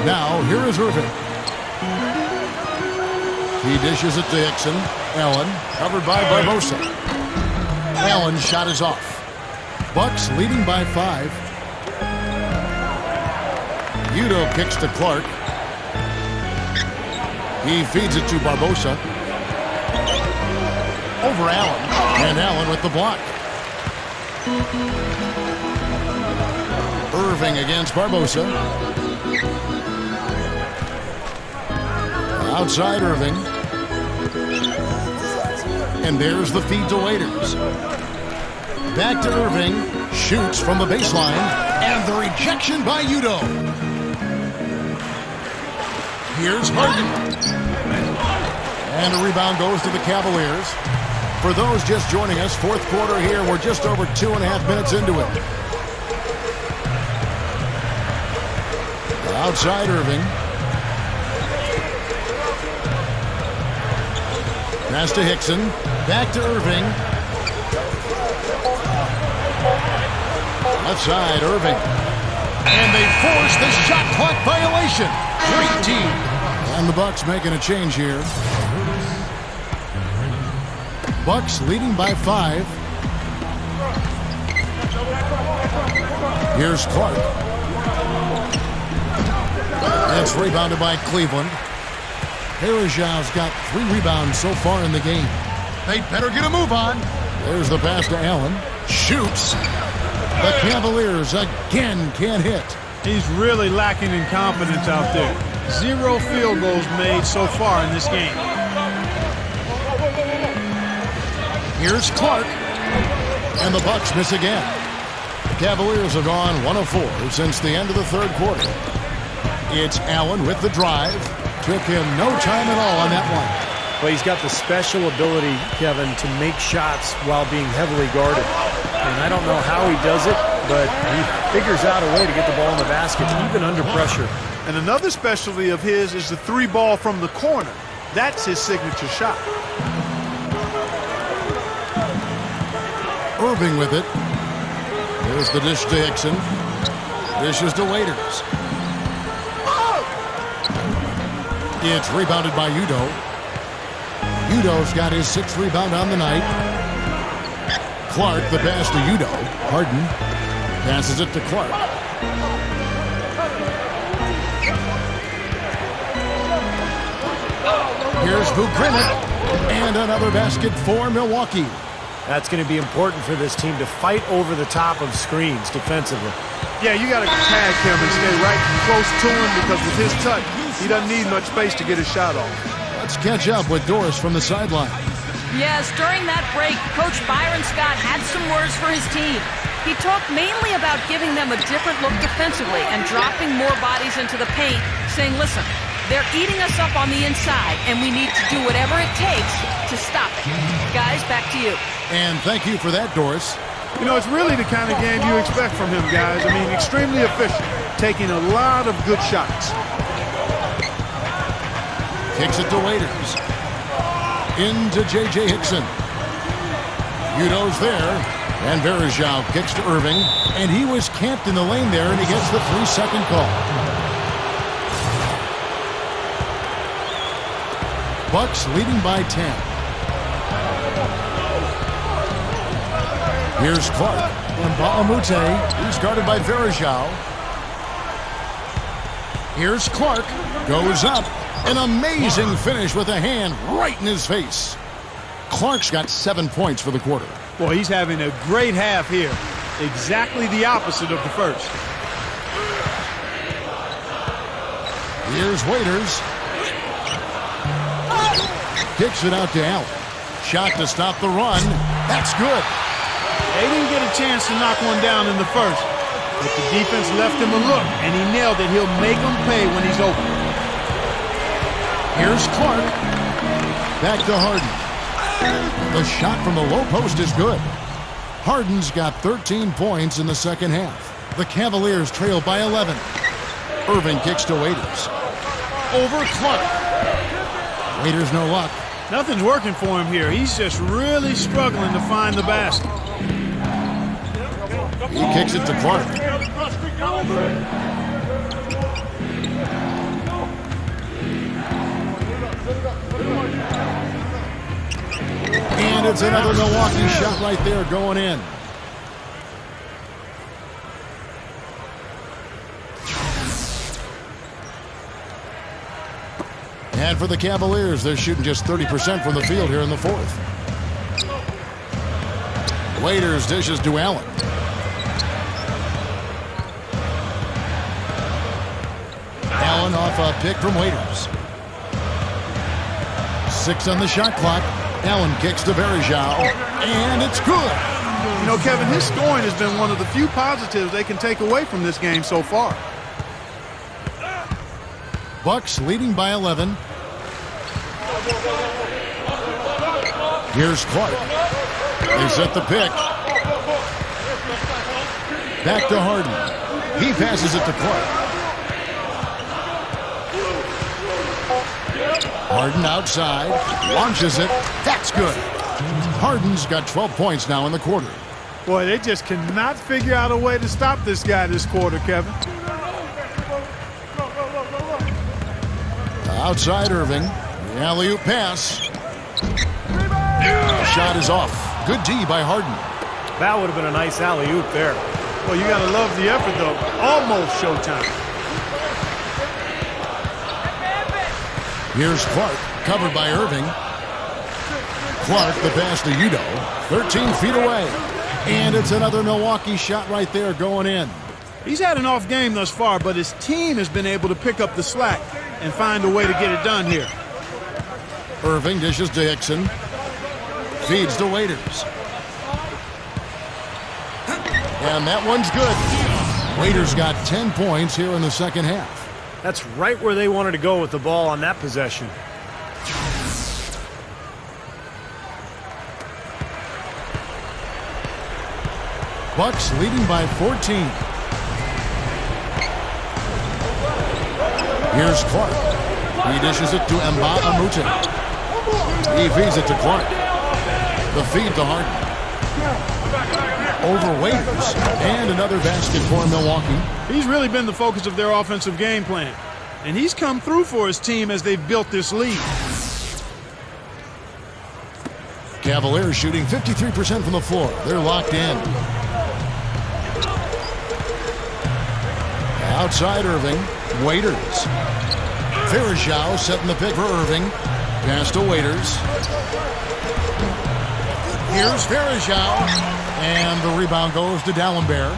Now, here is Irving. He dishes it to Hickson. Allen, covered by Barbosa. Allen's shot is off. Bucks leading by 5. Udo kicks to Clark. He feeds it to Barbosa. Over Allen. And Allen with the block. Irving against Barbosa. Outside Irving. And there's the feed to Waiters. Back to Irving. Shoots from the baseline. And the rejection by Udo. Here's Harden. And a rebound goes to the Cavaliers. For those just joining us, fourth quarter here. We're just over 2.5 minutes into it. Outside Irving. Pass to Hickson. Back to Irving. Left side, Irving. And they force the shot clock violation. Great team. And the Bucks making a change here. Bucks leading by 5. Here's Clark. It's rebounded by Cleveland. Verjao got 3 rebounds so far in the game. They better get a move on. There's the pass to Allen. Shoots. The Cavaliers again can't hit. He's really lacking in confidence out there. 0 field goals made so far in this game. Here's Clark. And the Bucks miss again. The Cavaliers have gone 1 of 4 since the end of the third quarter. It's Allen with the drive. Took him no time at all on that one. Well, he's got the special ability, Kevin, to make shots while being heavily guarded. And I don't know how he does it, but he figures out a way to get the ball in the basket, even under pressure. And another specialty of his is the 3 ball from the corner. That's his signature shot. Irving with it. There's the dish to Hickson. Dishes to Waiters. It's rebounded by Udo. Udo's got his 6th rebound on the night. Clark, the pass to Udo. Harden passes it to Clark. Here's Vukrinic. And another basket for Milwaukee. That's going to be important for this team to fight over the top of screens defensively. Yeah, you got to tag him and stay right close to him because with his touch, he doesn't need much space to get his shot off. Let's catch up with Doris from the sideline. Yes, during that break, Coach Byron Scott had some words for his team. He talked mainly about giving them a different look defensively and dropping more bodies into the paint, saying, listen, they're eating us up on the inside, and we need to do whatever it takes to stop it. Guys, back to you. And thank you for that, Doris. You know, it's really the kind of game you expect from him, guys. I mean, extremely efficient, taking a lot of good shots. Kicks it to Waiters. Into J.J. Hickson. Udo's there. And Verejao kicks to Irving. And he was camped in the lane there, and he gets the 3-second call. Bucks leading by 10. Here's Clark. And Baamute, who's guarded by Verejao. Here's Clark. Goes up. An amazing finish with a hand right in his face. Clark's got 7 points for the quarter. Boy, he's having a great half here. Exactly the opposite of the first. Here's Waiters. Kicks it out to Allen. Shot to stop the run. That's good. They didn't get a chance to knock one down in the first, but the defense left him a look, and he nailed it. He'll make them pay when he's open. Here's Clark. Back to Harden. The shot from the low post is good. Harden's got 13 points in the second half. The Cavaliers trail by 11. Irving kicks to Waiters. Over Clark. Waiters no luck. Nothing's working for him here. He's just really struggling to find the basket. He kicks it to Clark. And it's another Milwaukee shot right there going in. And for the Cavaliers, they're shooting just 30% from the field here in the fourth. Waiters dishes to Allen. Allen off a pick from Waiters. 6 on the shot clock. Allen kicks to Verejao, and it's good. You know, Kevin, his scoring has been one of the few positives they can take away from this game so far. Bucks leading by 11. Here's Clark. They set the pick. Back to Harden. He passes it to Clark. Harden outside, launches it. That's good. Harden's got 12 points now in the quarter. Boy, they just cannot figure out a way to stop this guy this quarter, Kevin. Outside Irving. The alley-oop pass. Shot is off. Good D by Harden. That would have been a nice alley-oop there. Well, you got to love the effort, though. Almost showtime. Here's Clark, covered by Irving. Clark, the pass to Udo, 13 feet away. And it's another Milwaukee shot right there going in. He's had an off game thus far, but his team has been able to pick up the slack and find a way to get it done here. Irving dishes to Hickson. Feeds to Waiters. And that one's good. Waiters got 10 points here in the second half. That's right where they wanted to go with the ball on that possession. Bucks leading by 14. Here's Clark. He dishes it to Baamute. He feeds it to Clark. The feed to Harden. Over Waiters. And another basket for Milwaukee. He's really been the focus of their offensive game plan. And he's come through for his team as they've built this lead. Cavaliers shooting 53% from the floor. They're locked in. Outside Irving. Waiters. Verejao setting the pick for Irving. Pass to Waiters. Here's Verejao. And the rebound goes to D'Alembert.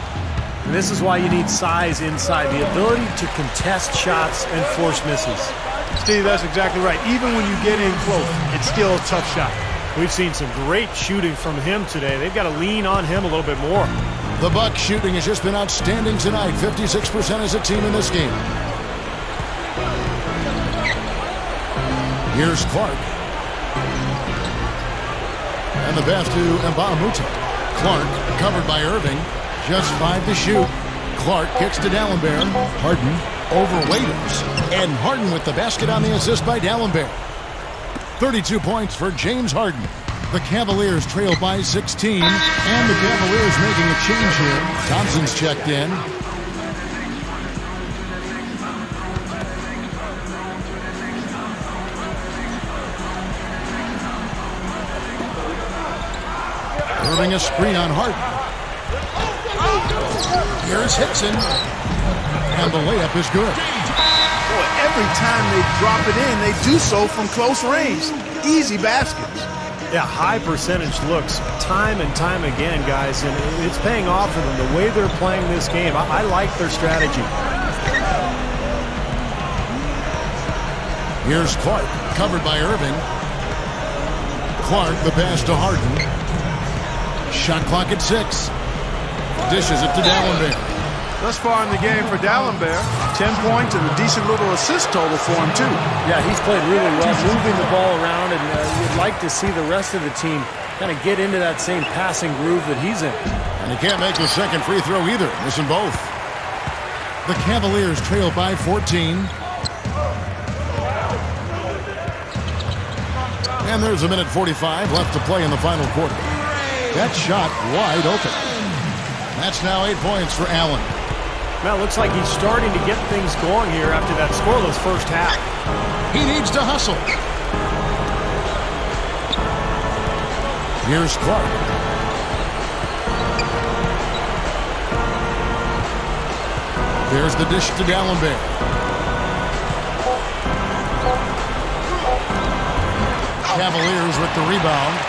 And this is why you need size inside, the ability to contest shots and force misses. Steve, that's exactly right. Even when you get in close, it's still a tough shot. We've seen some great shooting from him today. They've got to lean on him a little bit more. The Bucks shooting has just been outstanding tonight. 56% as a team in this game. Here's Clark. And the pass to BOSH. Clark covered by Irving. Just 5 to shoot. Clark kicks to D'Alembert. Harden over Waiters. And Harden with the basket on the assist by D'Alembert. 32 points for James Harden. The Cavaliers trail by 16. And the Cavaliers making a change here. Thompson's checked in. Irving a screen on Harden. Here's Hickson. And the layup is good. Boy, every time they drop it in, they do so from close range. Easy baskets. Yeah, high percentage looks time and time again, guys, and it's paying off for them. The way they're playing this game, I like their strategy. Here's Clark, covered by Irving. Clark, the pass to Harden. Shot clock at 6. Dishes it to D'Alembert. Thus far in the game for D'Alembert, 10 points and a decent little assist total for him, too. Yeah, he's played really well, moving the ball around, and you'd like to see the rest of the team kind of get into that same passing groove that he's in. And he can't make the second free throw either, missing both. The Cavaliers trail by 14. And there's a minute 45 left to play in the final quarter. That shot wide open. That's now 8 points for Allen. Now it looks like he's starting to get things going here after that scoreless first half. He needs to hustle. Here's Clark. There's the dish to D'Alembert. Cavaliers with the rebound.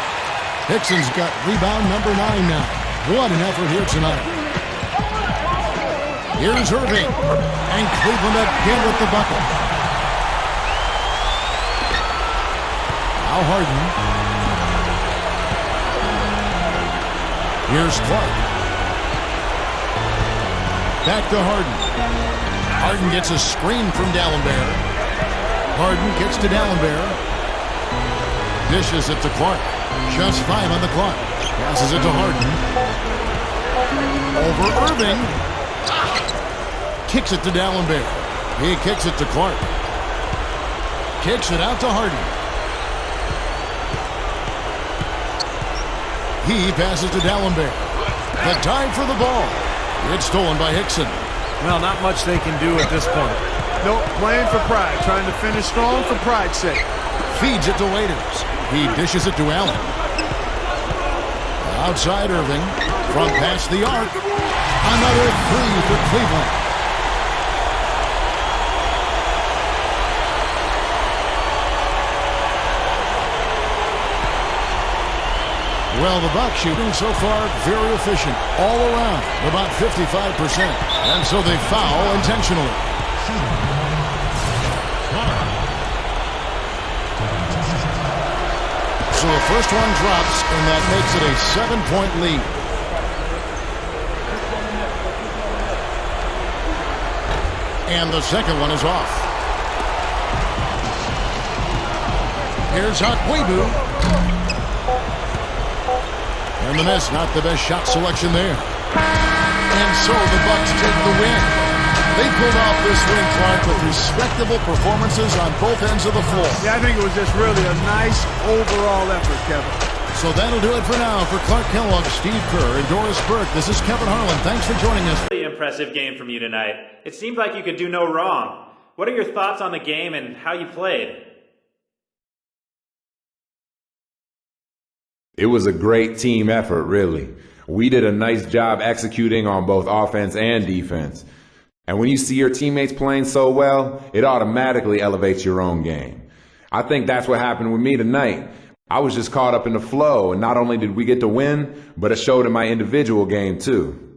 Hickson's got rebound number 9 now. What an effort here tonight. Here's Irving. And Cleveland again with the bucket. Now Harden. Here's Clark. Back to Harden. Harden gets a screen from D'Alembert. Harden kicks to D'Alembert. Dishes it to Clark. Just 5 on the clock. Passes it to Harden. Over Irving. Kicks it to D'Alembert. He kicks it to Clark. Kicks it out to Harden. He passes to D'Alembert. The dive for the ball. It's stolen by Hickson. Well, not much they can do at this point. Nope, playing for pride. Trying to finish strong for pride's sake. Feeds it to Waiters. He dishes it to Allen. Outside Irving. From past the arc. Another 3 for Cleveland. Well, the Bucks shooting so far very efficient all around, about 55%. And so they foul intentionally. So the first one drops, and that makes it a 7-point lead. And the second one is off. Here's Akwebu. And the miss, not the best shot selection there. And so the Bucks take the win. They pulled off this win, Clark, with respectable performances on both ends of the floor. Yeah, I think it was just really a nice overall effort, Kevin. So that'll do it for now. For Clark Kellogg, Steve Kerr, and Doris Burke, this is Kevin Harlan. Thanks for joining us. Really impressive game from you tonight. It seemed like you could do no wrong. What are your thoughts on the game and how you played? It was a great team effort, really. We did a nice job executing on both offense and defense. And when you see your teammates playing so well, it automatically elevates your own game. I think that's what happened with me tonight. I was just caught up in the flow, and not only did we get to win, but it showed in my individual game too.